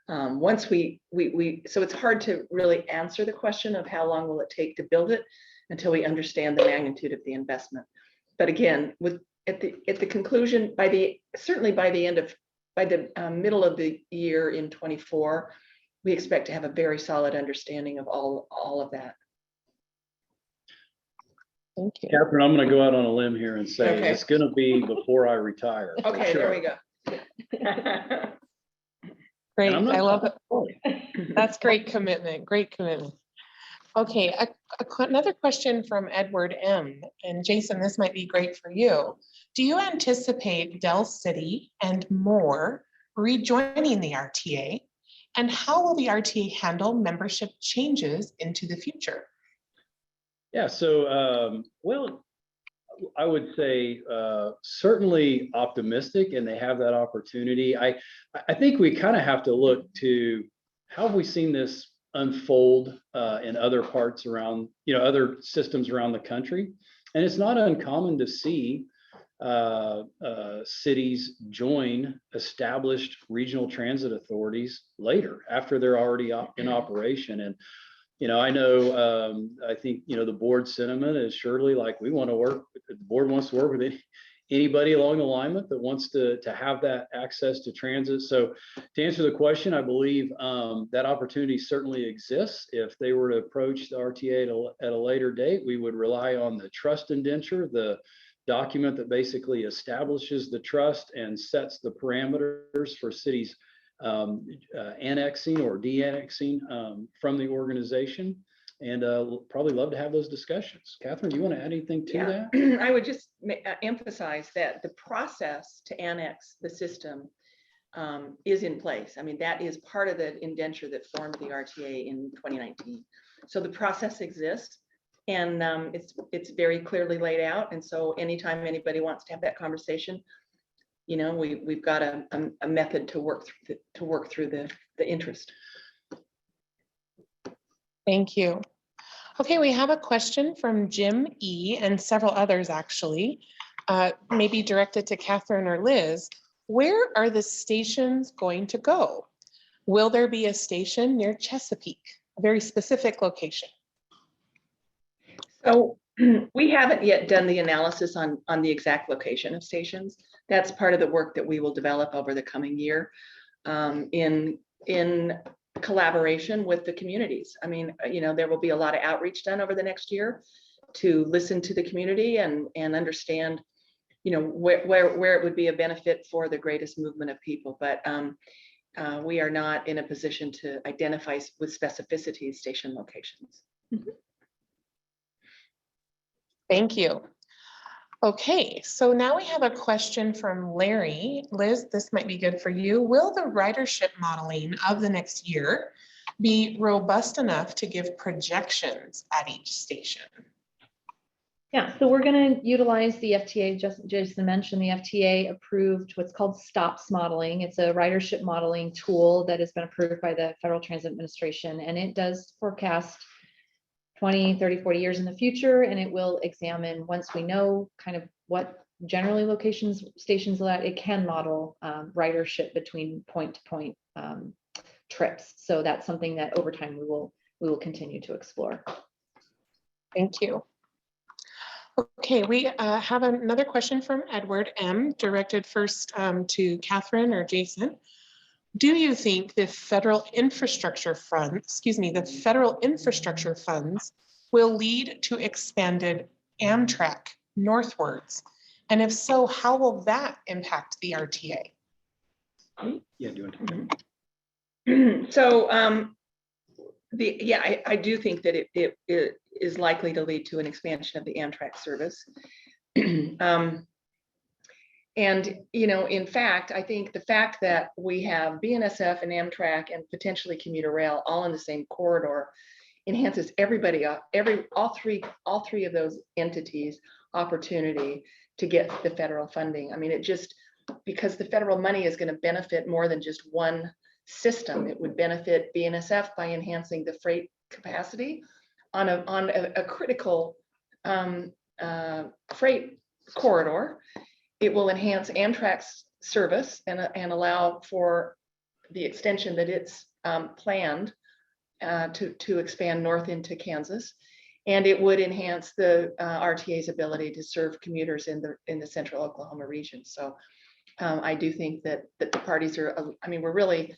Once so it's hard to really answer the question of how long will it take to build it until we understand the magnitude of the investment. But again, at the conclusion, certainly by the middle of the year in 24, we expect to have a very solid understanding of all of that. Thank you. Catherine, I'm going to go out on a limb here and say Okay. it's going to be before I retire. for Okay, sure. there we go. Great, And I'm not- I love it. That's great commitment, great commitment. Okay, another question from Edward M. And Jason, this might be great for you. Do you anticipate Del City and more rejoining the RTA? And how will the RTA handle membership changes into the future? Yeah, so, well, I would say certainly optimistic, and they have that opportunity. I think we kind of have to look to how have we seen this unfold in other parts around, other systems around the country. And it's not uncommon to see cities join established regional transit authorities later after they're already in operation. And I know, I think, the board sentiment is surely like, the board wants to work with anybody along the alignment that wants to have that access to transit. So to answer the question, I believe that opportunity certainly exists. If they were to approach the RTA at a later date, we would rely on the trust indenture, the document that basically establishes the trust and sets the parameters for cities annexing or de-annexing from the organization. and probably love to have those discussions. Catherine, do you want to add anything to Yeah. that? I would just emphasize that the process to annex the system is in place. I mean, that is part of the indenture that formed the RTA in 2019. So the process exists, and it's very clearly laid out. And so anytime anybody wants to have that conversation, you know, we've got a method to work through the interest. Thank you. Okay, we have a question from Jim E. and several others actually, maybe directed to Catherine or Liz. Where are the stations going to go? Will there be a station near Chesapeake, a very specific location? So we haven't yet done the analysis on the exact location of stations. That's part of the work that we will develop over the coming year in collaboration with the communities. I mean, you know, there will be a lot of outreach done over the next year to listen to the community and understand, you know, where it would be a benefit for the greatest movement of people. But we are not in a position to identify with specificity station locations. Mhm. Thank you. Okay, so now we have a question from Larry. Liz, this might be good for you. Will the ridership modeling of the next year be robust enough to give projections at each station? Yeah, so we're going to utilize the FTA, Jason mentioned the FTA approved what's called STOPS modeling. It's a ridership modeling tool that has been approved by the Federal Transit Administration, and it does forecast 20, 30, 40 years in the future, and it will examine, once we know kind of what generally locations, stations that it can model ridership between point to point trips. So that's something that over time we will continue to explore. Thank you. Okay, we have another question from Edward M, directed first to Catherine or Jason. Do you think the federal infrastructure funds will lead to expanded Amtrak northwards? And if so, how will that impact the RTA? Yeah, do you want to? So I do think that it is likely to lead to an expansion of the Amtrak service. And, you know, in fact, I think the fact that we have BNSF and Amtrak and potentially commuter rail all in the same corridor enhances all three of those entities' opportunity to get the federal funding. I mean, because the federal money is going to benefit more than just one system. It would benefit BNSF by enhancing the freight capacity on a critical freight corridor. It will enhance Amtrak's service and allow for the extension that it's planned to expand north into Kansas. And it would enhance the RTA's ability to serve commuters in the central Oklahoma region. So I do think that the parties are, I mean, we're really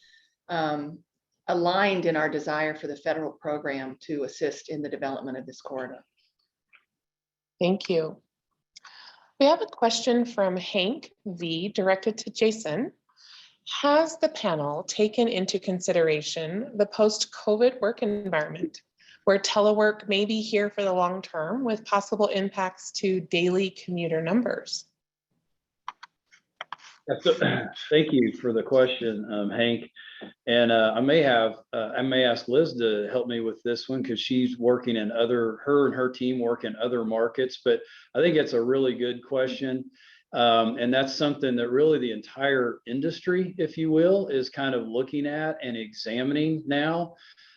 aligned in our desire for the federal program to assist in the development of this corridor. Thank you. We have a question from Hank V, directed to Jason. Has the panel taken into consideration the post-COVID work environment, where telework may be here for the long term with possible impacts to daily commuter numbers? Thank you for the question, Hank. And I may ask Liz to help me with this one because she's working in her and her team work in other markets, but I think it's a really good question. And that's something that really the entire industry, if you will, is kind of looking at and examining now.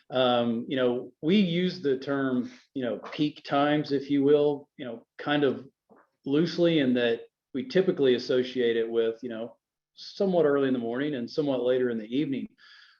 You know, we use the term, you know, peak times, if you will, you know, kind of loosely in that we typically associate it with, you know, somewhat early in the morning and somewhat later in the evening.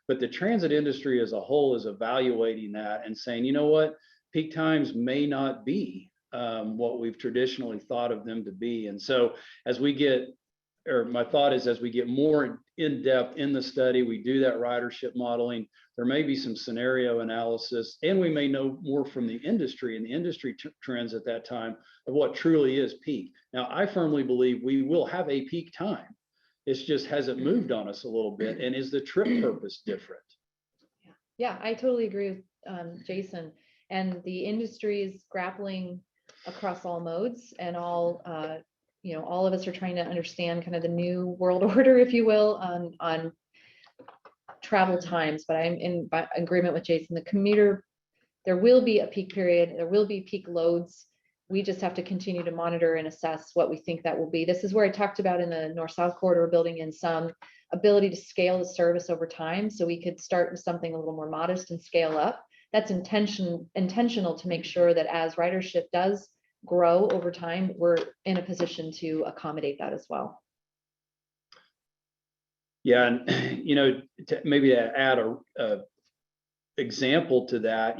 But the transit industry as a whole is evaluating that and saying, you know what, peak times may not be what we've traditionally thought of them to be. And so my thought is as we get more in depth in the study, we do that ridership modeling, there may be some scenario analysis, and we may know more from the industry and the industry trends at that time of what truly is peak. Now, I firmly believe we will have a peak time. It's just hasn't moved on us a little bit. And is the trip purpose different? Yeah, I totally agree with Jason. and the industry is grappling across all modes and all, all of us are trying to understand kind of the new world order, if you will, on travel times. But I'm in agreement with Jason. The commuter, there will be a peak period, there will be peak loads. We just have to continue to monitor and assess what we think that will be. This is where I talked about in the north-south corridor, building in some ability to scale the service over time. So we could start with something a little more modest and scale up. That's intentional to make sure that as ridership does grow over time, we're in a position to accommodate that as well. Yeah, and maybe to add a example to that,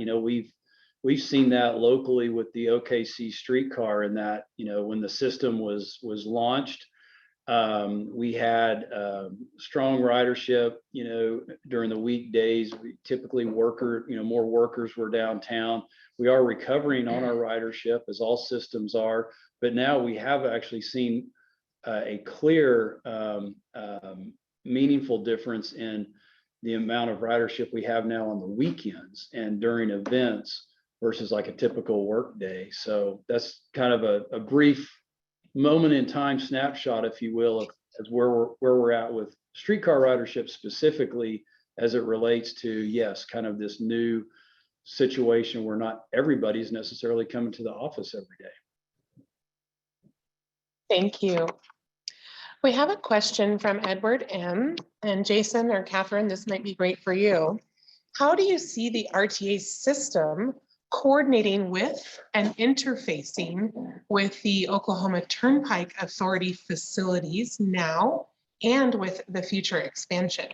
we've seen that locally with the OKC streetcar, and that when the system was launched, we had strong ridership. During the weekdays, we typically more workers were downtown. We are recovering on our ridership, as all systems are, but now we have actually seen a clear meaningful difference in the amount of ridership we have now on the weekends and during events versus like a typical work day. So that's kind of a brief moment in time snapshot, if you will, of where we're at with streetcar ridership specifically as it relates to, yes, kind of this new situation where not everybody's necessarily coming to the office every day. Thank you. We have a question from Edward M. And Jason or Catherine, this might be great for you. How do you see the RTA system coordinating with and interfacing with the Oklahoma Turnpike Authority facilities now and with the future expansion?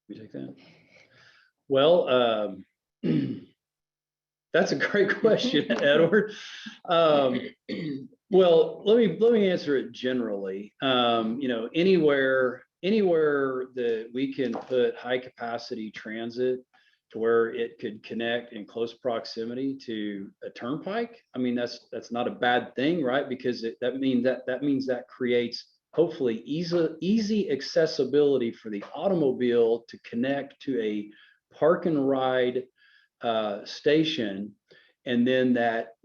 You take that? Well, that's a great question, Edward. Well, let me answer it generally. Anywhere that we can put high capacity transit to where it could connect in close proximity to a turnpike, I mean, that's not a bad thing, right? Because that means that creates hopefully easy accessibility for the automobile to connect to a park and ride station, and then that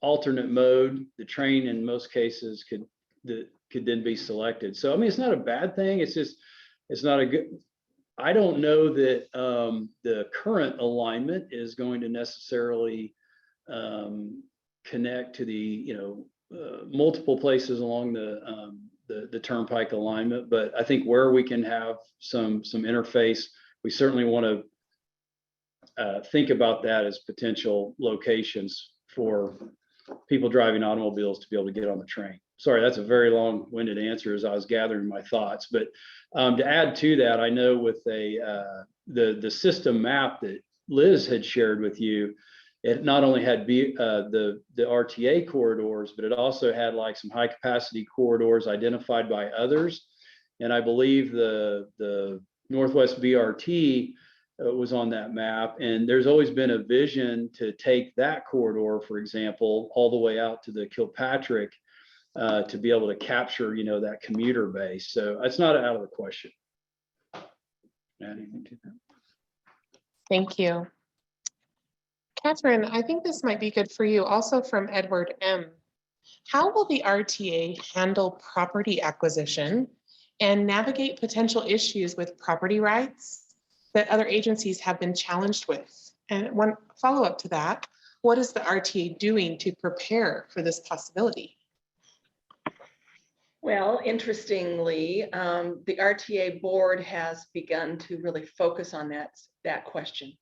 alternate mode, the train in most cases could then be selected. So I mean, it's not a bad thing. It's not a good. I don't know that the current alignment is going to necessarily connect to the multiple places along the turnpike alignment, but I think where we can have some interface, we certainly want to think about that as potential locations for people driving automobiles to be able to get on the train. Sorry, that's a very long-winded answer as I was gathering my thoughts. But to add to that, I know with the system map that Liz had shared with you, it not only had the RTA corridors, but it also had like some high capacity corridors identified by others. And I believe the Northwest BRT was on that map, and there's always been a vision to take that corridor, for example, all the way out to the Kilpatrick to be able to capture, that commuter base. So it's not out of the question. Anything to that? Thank you. Catherine, I think this might be good for you, also from Edward M. How will the RTA handle property acquisition and navigate potential issues with property rights that other agencies have been challenged with? And one follow-up to that, what is the RTA doing to prepare for this possibility? Well, interestingly, the RTA board has begun to really focus on that question.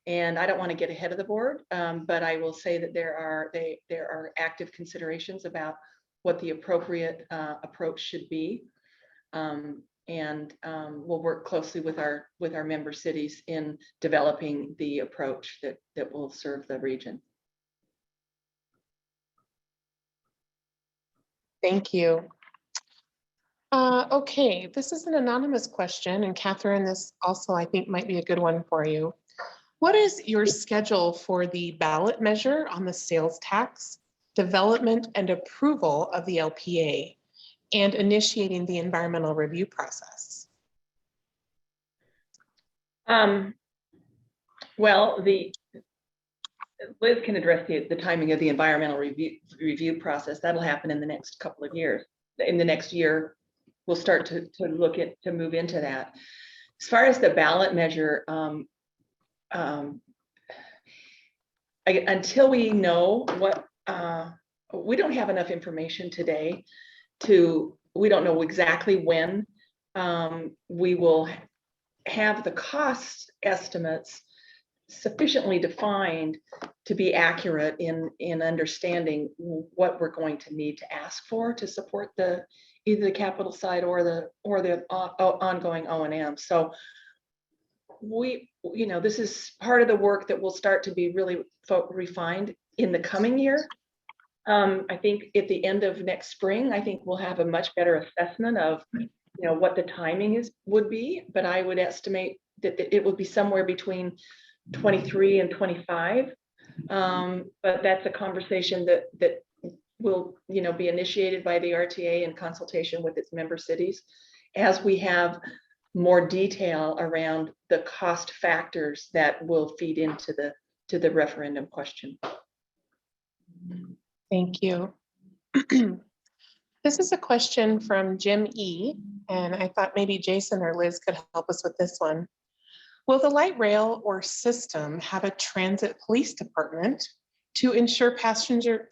And I don't want to get ahead of the board, but I will say that there are active considerations about what the appropriate approach should be. And we'll work closely with our member cities in developing the approach that will serve the region. Thank you. Okay, this is an anonymous question, and Catherine, this also I think might be a good one for you. What is your schedule for the ballot measure on the sales tax, development and approval of the LPA, and initiating the environmental review process? Well, Liz can address the timing of the environmental review process. That'll happen in the next couple of years. In the next year, we'll start to move into that. As far as the ballot measure, until we know what, we don't have enough information today we don't know exactly when we will have the cost estimates sufficiently defined to be accurate in understanding what we're going to need to ask for to support either the capital side or the ongoing O&M. So this is part of the work that will start to be really refined in the coming year. I think at the end of next spring, I think we'll have a much better assessment of what the timing would be, but I would estimate that it would be somewhere between 23 and 25. But that's a conversation that will be initiated by the RTA in consultation with its member cities as we have more detail around the cost factors that will feed into the referendum question. Thank you. This is a question from Jim E. And I thought maybe Jason or Liz could help us with this one. Will the light rail or system have a transit police department to ensure passenger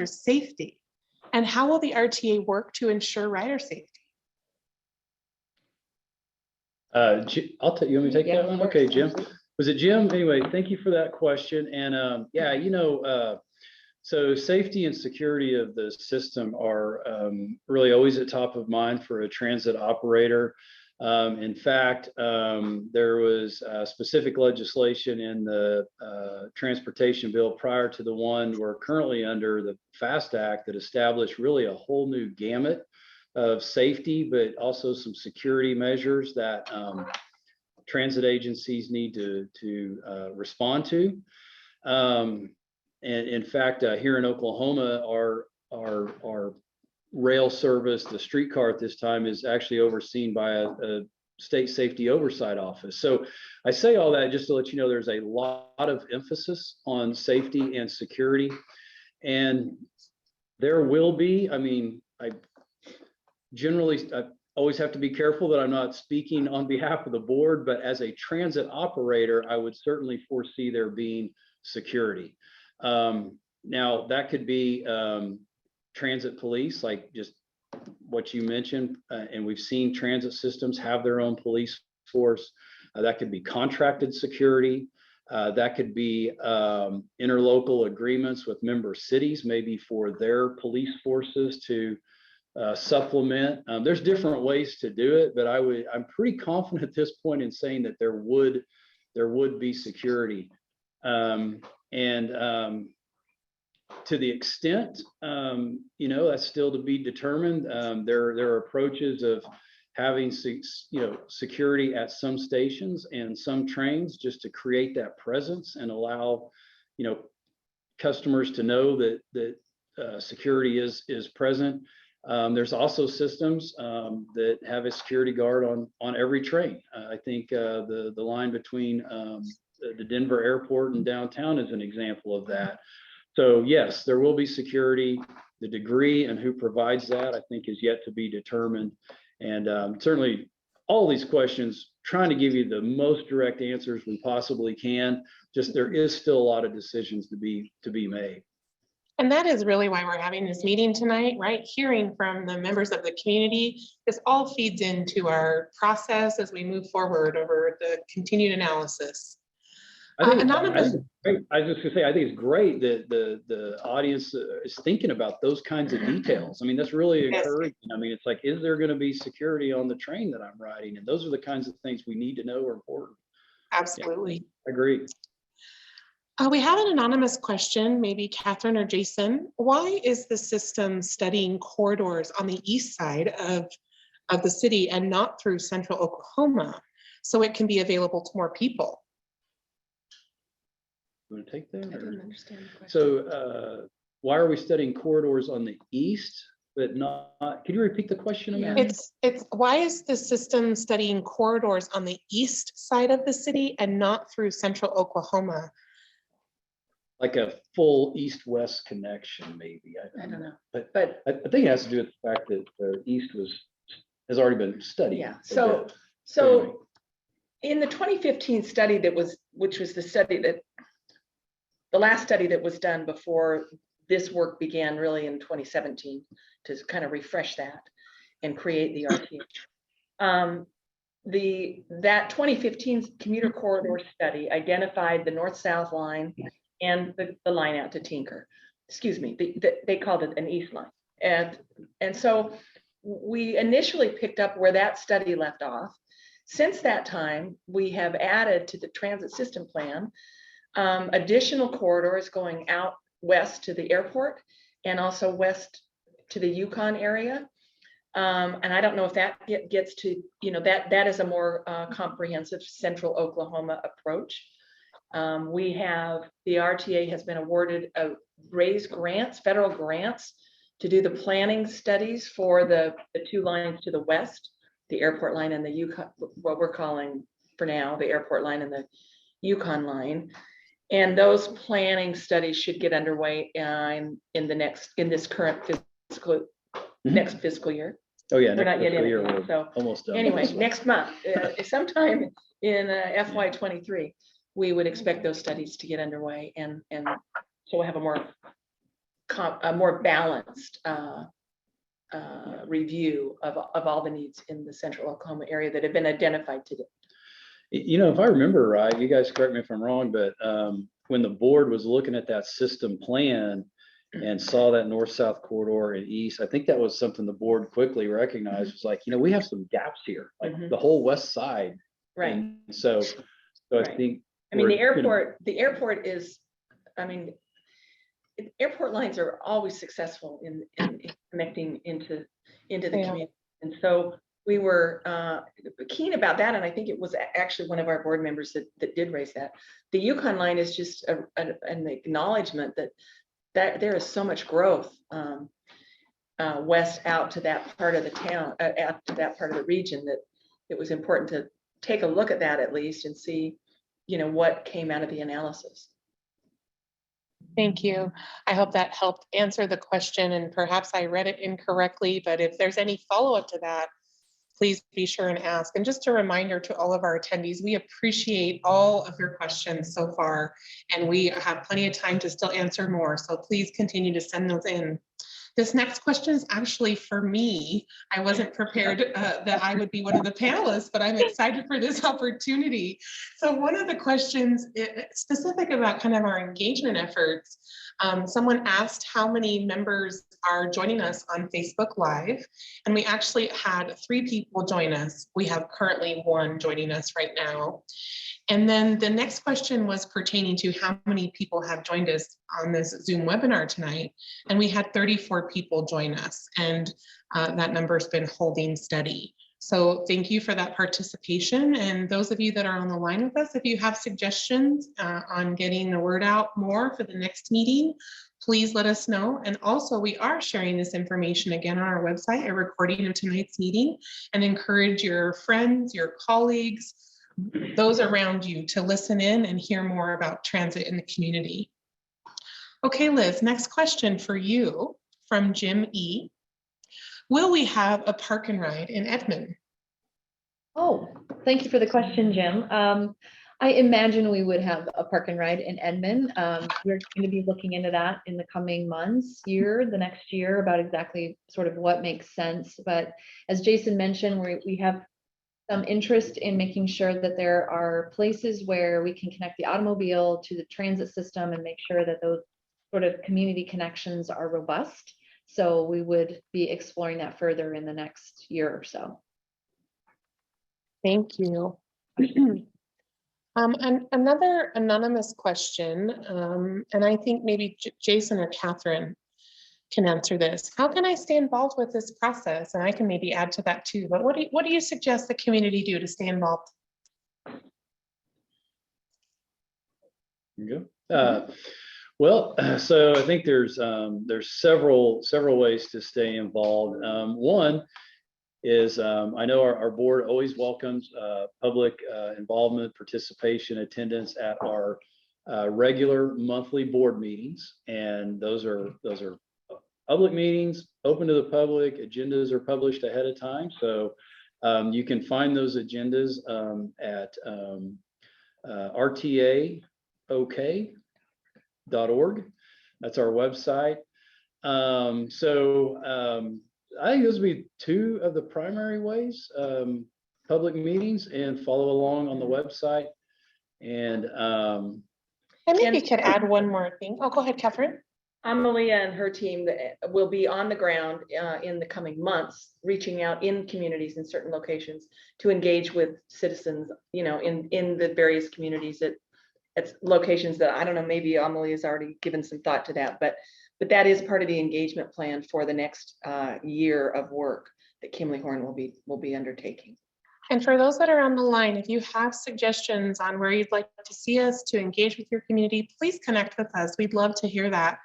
safety? And how will the RTA work to ensure rider safety? I'll tell you. Want me to take that one? Okay, Jim. Was it Jim? Anyway, thank you for that question. And so safety and security of the system are really always at top of mind for a transit operator. In fact, there was specific legislation in the transportation bill prior to the one we're currently under, the FAST Act, that established really a whole new gamut of safety, but also some security measures that transit agencies need to respond to. And in fact, here in Oklahoma, our rail service, the streetcar at this time, is actually overseen by a state safety oversight office. So I say all that just to let you know there's a lot of emphasis on safety and security. And there will be, I always have to be careful that I'm not speaking on behalf of the board, but as a transit operator, I would certainly foresee there being security. Now that could be transit police, like just what you mentioned, and we've seen transit systems have their own police force. That could be contracted security. That could be interlocal agreements with member cities, maybe for their police forces to supplement. There's different ways to do it, but I'm pretty confident at this point in saying that there would be security. To the extent, that's still to be determined. There are approaches of having, security at some stations and some trains just to create that presence and allow, customers to know that security is present. There's also systems that have a security guard on every train. I think the line between the Denver airport and downtown is an example of that. So yes, there will be security. The degree and who provides that, I think, is yet to be determined. And certainly all these questions, trying to give you the most direct answers we possibly can. Just there is still a lot of decisions to be made. And that is really why we're having this meeting tonight, right? Hearing from the members of the community. This all feeds into our process as we move forward over the continued analysis. I was just gonna say, I think it's great that the audience is thinking about those kinds of details. That's really encouraging. It's like, is there going to be security on the train that I'm riding? And those are the kinds of things we need to know are important. Absolutely. Yeah, agreed. We have an anonymous question, maybe Catherine or Jason. Why is the system studying corridors on the east side of the city and not through central Oklahoma so it can be available to more people? You want to take that? I didn't understand the question. So why are we studying corridors on the east? but not, can you repeat the question, Yeah. Amanda? It's why is the system studying corridors on the east side of the city and not through central Oklahoma? Like a full east-west connection, maybe. I don't know, But but I think it has to do with the fact that the east has already been studied. yeah, a so, bit. so in the 2015 study which was the study the last study that was done before this work began really in 2017 to kind of refresh that and create the RTA. That 2015 commuter corridor study identified the north-south line and the line out to Tinker. Excuse me, they called it an east line. And so we initially picked up where that study left off. Since that time, we have added to the transit system plan additional corridors going out west to the airport and also west to the Yukon area. And I don't know if that gets to, that is a more comprehensive central Oklahoma approach. The RTA has been awarded raised grants, federal grants, to do the planning studies for the two lines to the west, the airport line and the Yukon, what we're calling for now, the airport line and the Yukon line. And those planning studies should get underway in this current next fiscal year. Oh, yeah. We're not yet in it, We're so almost done. anyway, with this one. next month, sometime in FY23, we would expect those studies to get underway, and so we'll have a more balanced review of all the needs in the central Oklahoma area that have been identified today. If I remember right, you guys correct me if I'm wrong, but when the board was looking at that system plan and saw that north-south corridor and east, I think that was something the board quickly recognized, was like, we have some gaps here, like the whole west side. Right. And so Right. I think. The airport is, airport lines are always successful in connecting into the community. And so we were keen about that. And I think it was actually one of our board members that did raise that. The Yukon line is just an acknowledgement that there is so much growth west out to that part of the town, out to that part of the region, that it was important to take a look at that at least and see, what came out of the analysis. Thank you. I hope that helped answer the question, and perhaps I read it incorrectly, but if there's any follow-up to that, please be sure and ask. And just a reminder to all of our attendees, we appreciate all of your questions so far, and we have plenty of time to still answer more. So please continue to send those in. This next question is actually for me. I wasn't prepared that I would be one of the panelists, but I'm excited for this opportunity. So one of the questions specific about kind of our engagement efforts, someone asked how many members are joining us on Facebook Live, and we actually had 3 people join us. We have currently 1 joining us right now. And then the next question was pertaining to how many people have joined us on this Zoom webinar tonight. And we had 34 people join us, and that number's been holding steady. So thank you for that participation. And those of you that are on the line with us, if you have suggestions on getting the word out more for the next meeting, please let us know. And also, we are sharing this information again on our website, a recording of tonight's meeting, and encourage your friends, your colleagues, those around you to listen in and hear more about transit in the community. Okay, Liz, next question for you from Jim E. Will we have a park and ride in Edmond? Oh, thank you for the question, Jim. I imagine we would have a park and ride in Edmond. We're going to be looking into that in the coming months, the next year, about exactly sort of what makes sense. But as Jason mentioned, we have some interest in making sure that there are places where we can connect the automobile to the transit system and make sure that those sort of community connections are robust. So we would be exploring that further in the next year or so. Thank you. And another anonymous question, and I think maybe Jason or Catherine can answer this. How can I stay involved with this process? And I can maybe add to that too, but what do you suggest the community do to stay involved? Well, so I think there's several ways to stay involved. One is I know our board always welcomes public involvement, participation, attendance at our regular monthly board meetings, and those are public meetings, open to the public. Agendas are published ahead of time, so you can find those agendas at rtaok.org. That's our website. I think those would be two of the primary ways, public meetings and follow along on the website. And I maybe could add one more thing. Oh, go ahead, Catherine. Amalia and her team will be on the ground in the coming months, reaching out in communities in certain locations to engage with citizens, in the various communities at locations that, I don't know, maybe Amalia's already given some thought to that, but that is part of the engagement plan for the next year of work that Kimley Horn will be undertaking. And for those that are on the line, if you have suggestions on where you'd like to see us to engage with your community, please connect with us. We'd love to hear that.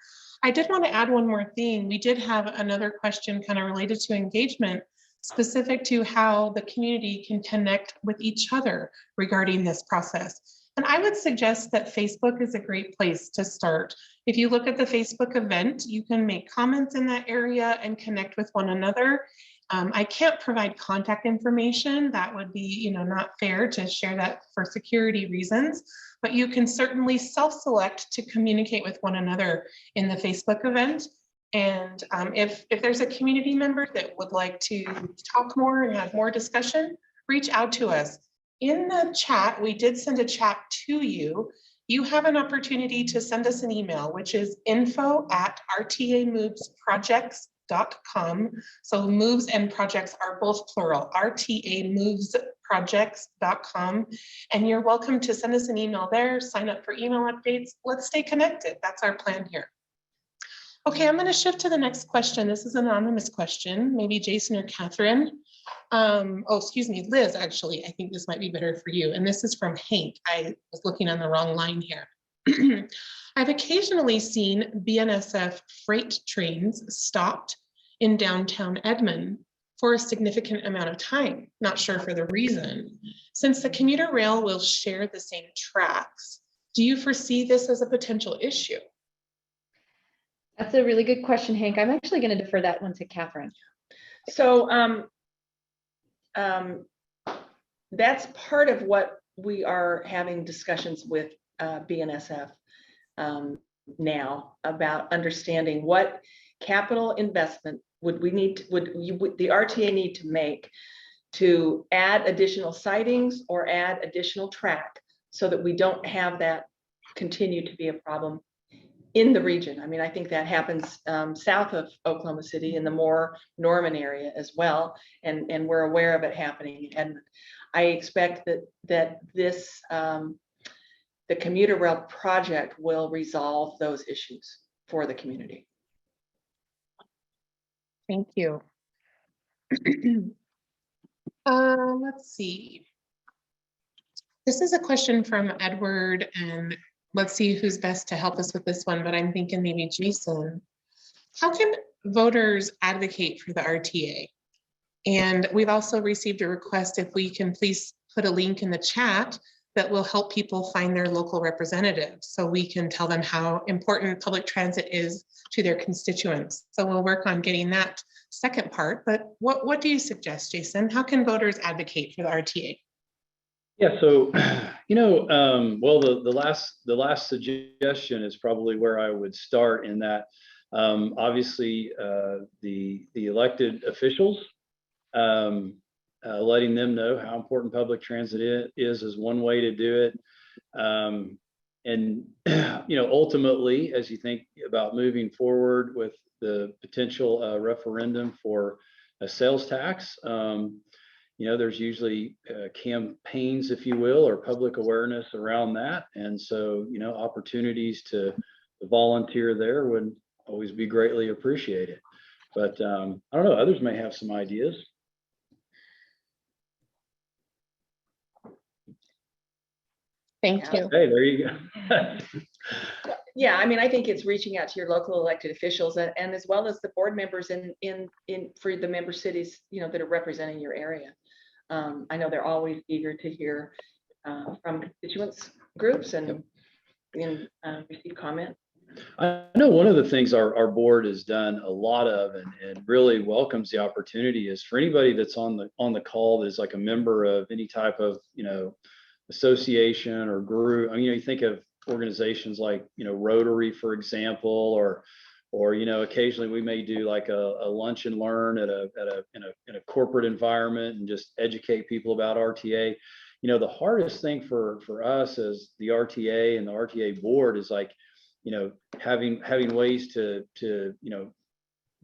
I did want to add one more thing. We did have another question kind of related to engagement, specific to how the community can connect with each other regarding this process. And I would suggest that Facebook is a great place to start. If you look at the Facebook event, you can make comments in that area and connect with one another. I can't provide contact information. That would be, not fair to share that for security reasons, but you can certainly self-select to communicate with one another in the Facebook event. And if there's a community member that would like to talk more and have more discussion, reach out to us. In the chat, we did send a chat to you. You have an opportunity to send us an email, which is info@rtamovesprojects.com. So moves and projects are both plural, rtamovesprojects.com. And you're welcome to send us an email there, sign up for email updates. Let's stay connected. That's our plan here. Okay, I'm going to shift to the next question. This is an anonymous question, maybe Jason or Catherine. Excuse me, Liz, actually, I think this might be better for you. And this is from Hank. I was looking on the wrong line here. I've occasionally seen BNSF freight trains stopped in downtown Edmond for a significant amount of time. Not sure for the reason. Since the commuter rail will share the same tracks, do you foresee this as a potential issue? That's a really good question, Hank. I'm actually going to defer that one to Catherine. So that's part of what we are having discussions with BNSF now about understanding what capital investment would the RTA need to make to add additional sidings or add additional track so that we don't have that continue to be a problem in the region. I mean, I think that happens south of Oklahoma City in the more Norman area as well, and we're aware of it happening. And I expect that this the commuter rail project will resolve those issues for the community. Thank you. Let's see. This is a question from Edward, and let's see who's best to help us with this one, but I'm thinking maybe Jason. How can voters advocate for the RTA? And we've also received a request if we can please put a link in the chat that will help people find their local representatives so we can tell them how important public transit is to their constituents. So we'll work on getting that second part, but what do you suggest, Jason? How can voters advocate for the RTA? Yeah, so well, the last suggestion is probably where I would start, in that obviously the elected officials, letting them know how important public transit is one way to do it. And ultimately, as you think about moving forward with the potential referendum for a sales tax, there's usually campaigns, if you will, or public awareness around that. And so, opportunities to volunteer there would always be greatly appreciated. But I don't know, others may have some ideas. Thank you. Hey, there you go. Yeah, I mean, I think it's reaching out to your local elected officials and as well as the board members in for the member cities, you know, that are representing your area. I know they're always eager to hear from constituents groups and receive comment. I know one of the things our board has done a lot of and really welcomes the opportunity is for anybody that's on the call that's like a member of any type of, you know, association or group. I mean, you think of organizations like, you know, Rotary, for example, or you know, occasionally we may do like a lunch and learn in a corporate environment and just educate people about RTA. You know, the hardest thing for us as the RTA and the RTA board is like, you know, having ways to you know,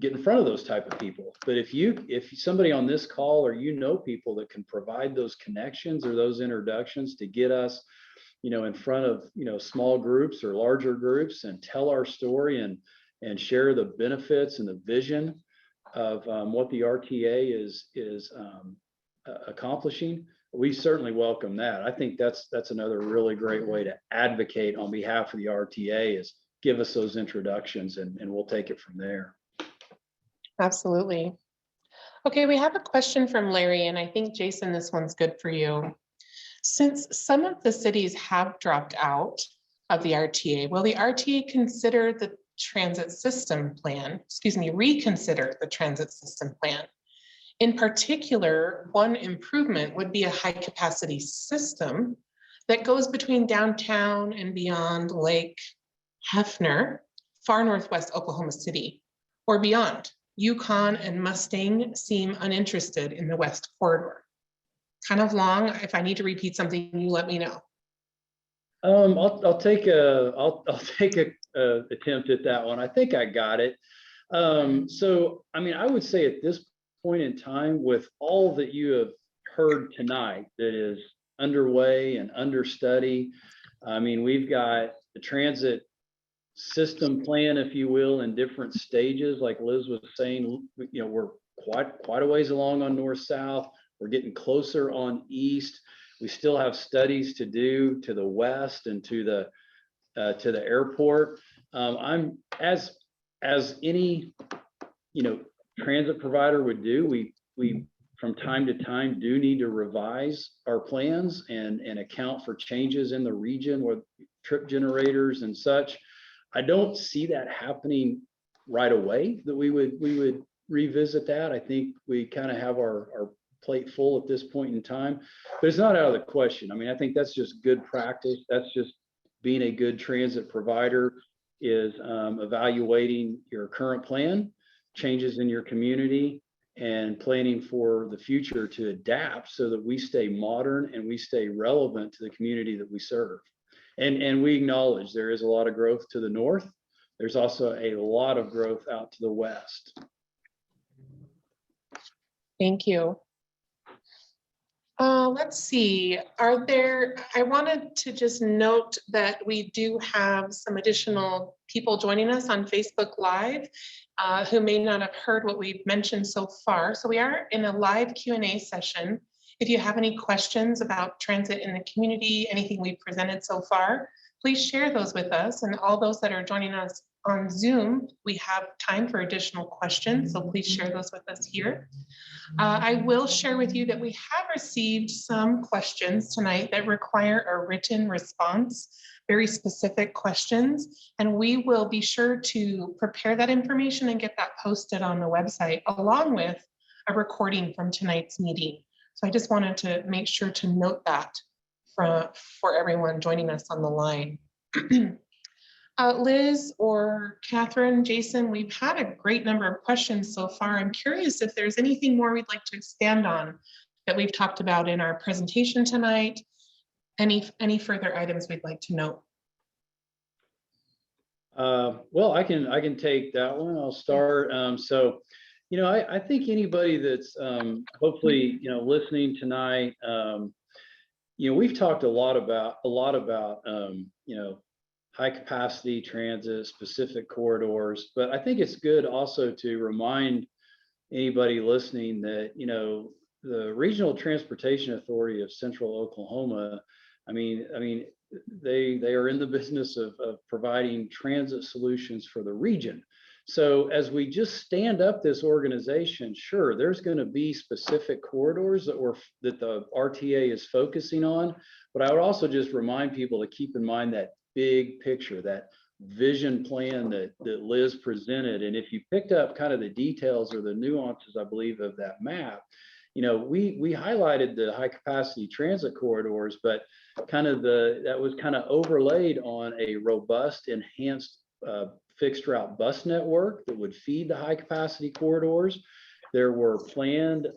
get in front of those type of people. But if somebody on this call or you know people that can provide those connections or those introductions to get us, you know, in front of, you know, small groups or larger groups and tell our story and share the benefits and the vision of what the RTA is accomplishing, we certainly welcome that. I think that's another really great way to advocate on behalf of the RTA is give us those introductions and we'll take it from there. Absolutely. Okay, we have a question from Larry, and I think, Jason, this one's good for you. Since some of the cities have dropped out of the RTA, will the RTA consider the transit system plan, reconsider the transit system plan? In particular, one improvement would be a high capacity system that goes between downtown and beyond Lake Hefner, far northwest Oklahoma City, or beyond. Yukon and Mustang seem uninterested in the West Corridor. Kind of long. If I need to repeat something, you let me know. I'll take a attempt at that one. I think I got it. So, I mean, I would say at this point in time, with all that you have heard tonight that is underway and under study, I mean, we've got the transit system plan, if you will, in different stages. Like Liz was saying, you know, we're quite a ways along on north-south. We're getting closer on east. We still have studies to do to the west and to the airport. I'm as any, you know, transit provider would do. We from time to time do need to revise our plans and account for changes in the region with trip generators and such. I don't see that happening right away, that we would revisit that. I think we kind of have our plate full at this point in time, but it's not out of the question. I mean, I think that's just good practice. That's just being a good transit provider, is evaluating your current plan, changes in your community, and planning for the future to adapt so that we stay modern and we stay relevant to the community that we serve. And we acknowledge there is a lot of growth to the north. There's also a lot of growth out to the west. Thank you. Let's see, I wanted to just note that we do have some additional people joining us on Facebook Live who may not have heard what we've mentioned so far. So we are in a live Q&A session. If you have any questions about transit in the community, anything we've presented so far, please share those with us. And all those that are joining us on Zoom, we have time for additional questions, so please share those with us here. I will share with you that we have received some questions tonight that require a written response, very specific questions, and we will be sure to prepare that information and get that posted on the website, along with a recording from tonight's meeting. So I just wanted to make sure to note that for everyone joining us on the line. Liz or Catherine, Jason, we've had a great number of questions so far. I'm curious if there's anything more we'd like to expand on that we've talked about in our presentation tonight. Any further items we'd like to note? Well, I can take that one. I'll start. So, you know, I think anybody that's hopefully, you know, listening tonight, you know, we've talked a lot about you know, high capacity transit, specific corridors, but I think it's good also to remind anybody listening that, you know, the Regional Transportation Authority of Central Oklahoma, I mean, they are in the business of providing transit solutions for the region. So as we just stand up this organization, sure, there's going to be specific corridors that the RTA is focusing on, but I would also just remind people to keep in mind that big picture, that vision plan that Liz presented. And if you picked up kind of the details or the nuances, I believe, of that map, you know, we highlighted the high capacity transit corridors, but kind of that was kind of overlaid on a robust, enhanced fixed route bus network that would feed the high capacity corridors. There were planned,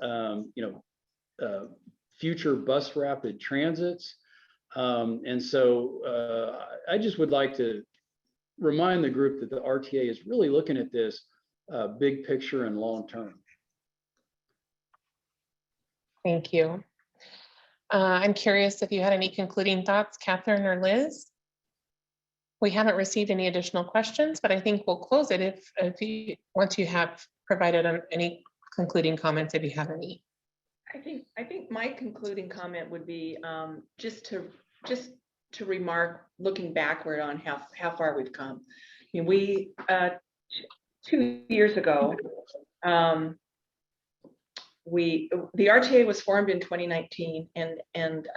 future bus rapid transits. And so I just would like to remind the group that the RTA is really looking at this big picture and long term. Thank you. I'm curious if you had any concluding thoughts, Catherine or Liz? We haven't received any additional questions, but I think we'll close it once you have provided any concluding comments, if you have any. I think my concluding comment would be just to remark, looking backward on how far we've come. I mean, 2 years ago, the RTA was formed in 2019, and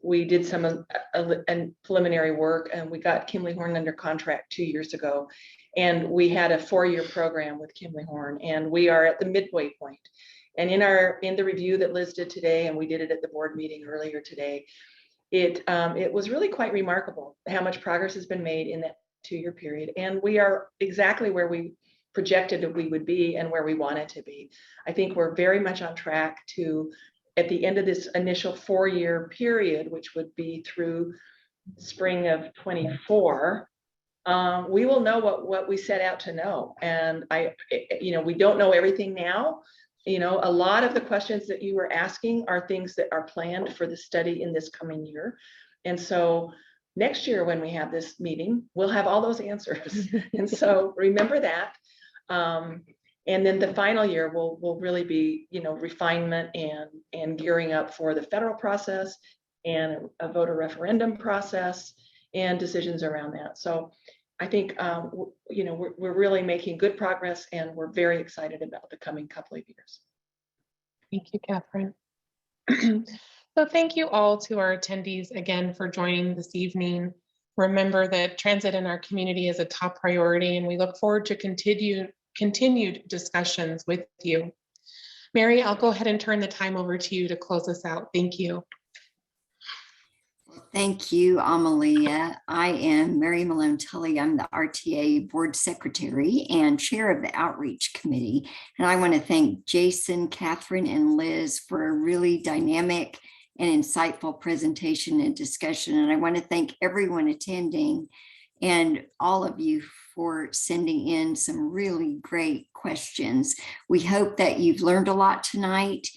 we did some preliminary work, and we got Kimley Horn under contract 2 years ago, and we had a 4-year program with Kimley Horn, and we are at the midway point. And in the review that Liz did today, and we did it at the board meeting earlier today, it was really quite remarkable how much progress has been made in that 2-year period, and we are exactly where we projected that we would be and where we wanted to be. I think we're very much on track to, at the end of this initial 4-year period, which would be through spring of 24, we will know what we set out to know. And we don't know everything now. You know, a lot of the questions that you were asking are things that are planned for the study in this coming year. And so next year, when we have this meeting, we'll have all those answers. And so remember that. And then the final year will really be, refinement and gearing up for the federal process and a voter referendum process and decisions around that. So I think, we're really making good progress, and we're very excited about the coming couple of years. Thank you, Catherine. So thank you all to our attendees again for joining this evening. Remember that transit in our community is a top priority, and we look forward to continued discussions with you. Mary, I'll go ahead and turn the time over to you to close us out. Thank you. Thank you, Amalia. I am Mary Malone Tully. I'm the RTA Board Secretary and Chair of the Outreach Committee. And I want to thank Jason, Catherine, and Liz for a really dynamic and insightful presentation and discussion. And I want to thank everyone attending and all of you for sending in some really great questions. We hope that you've learned a lot tonight,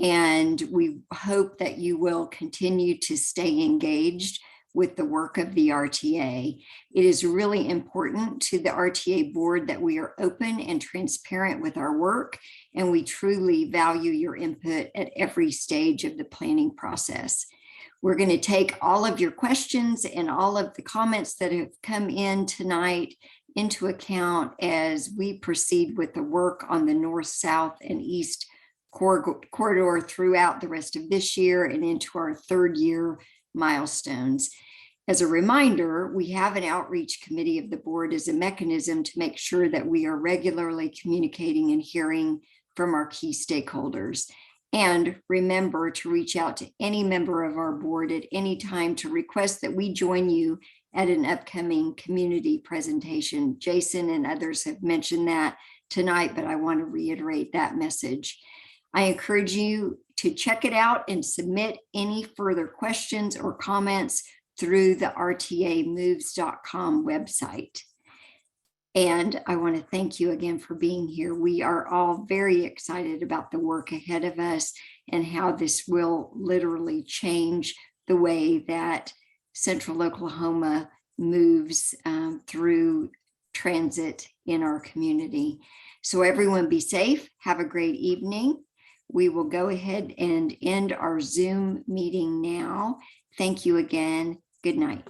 and we hope that you will continue to stay engaged with the work of the RTA. It is really important to the RTA board that we are open and transparent with our work, and we truly value your input at every stage of the planning process. We're going to take all of your questions and all of the comments that have come in tonight into account as we proceed with the work on the north, south, and east corridor throughout the rest of this year and into our 3rd year milestones. As a reminder, we have an outreach committee of the board as a mechanism to make sure that we are regularly communicating and hearing from our key stakeholders. And remember to reach out to any member of our board at any time to request that we join you at an upcoming community presentation. Jason and others have mentioned that tonight, but I want to reiterate that message. I encourage you to check it out and submit any further questions or comments through the rtamoves.com website. And I want to thank you again for being here. We are all very excited about the work ahead of us and how this will literally change the way that Central Oklahoma moves through transit in our community. So everyone be safe. Have a great evening. We will go ahead and end our Zoom meeting now. Thank you again. Good night.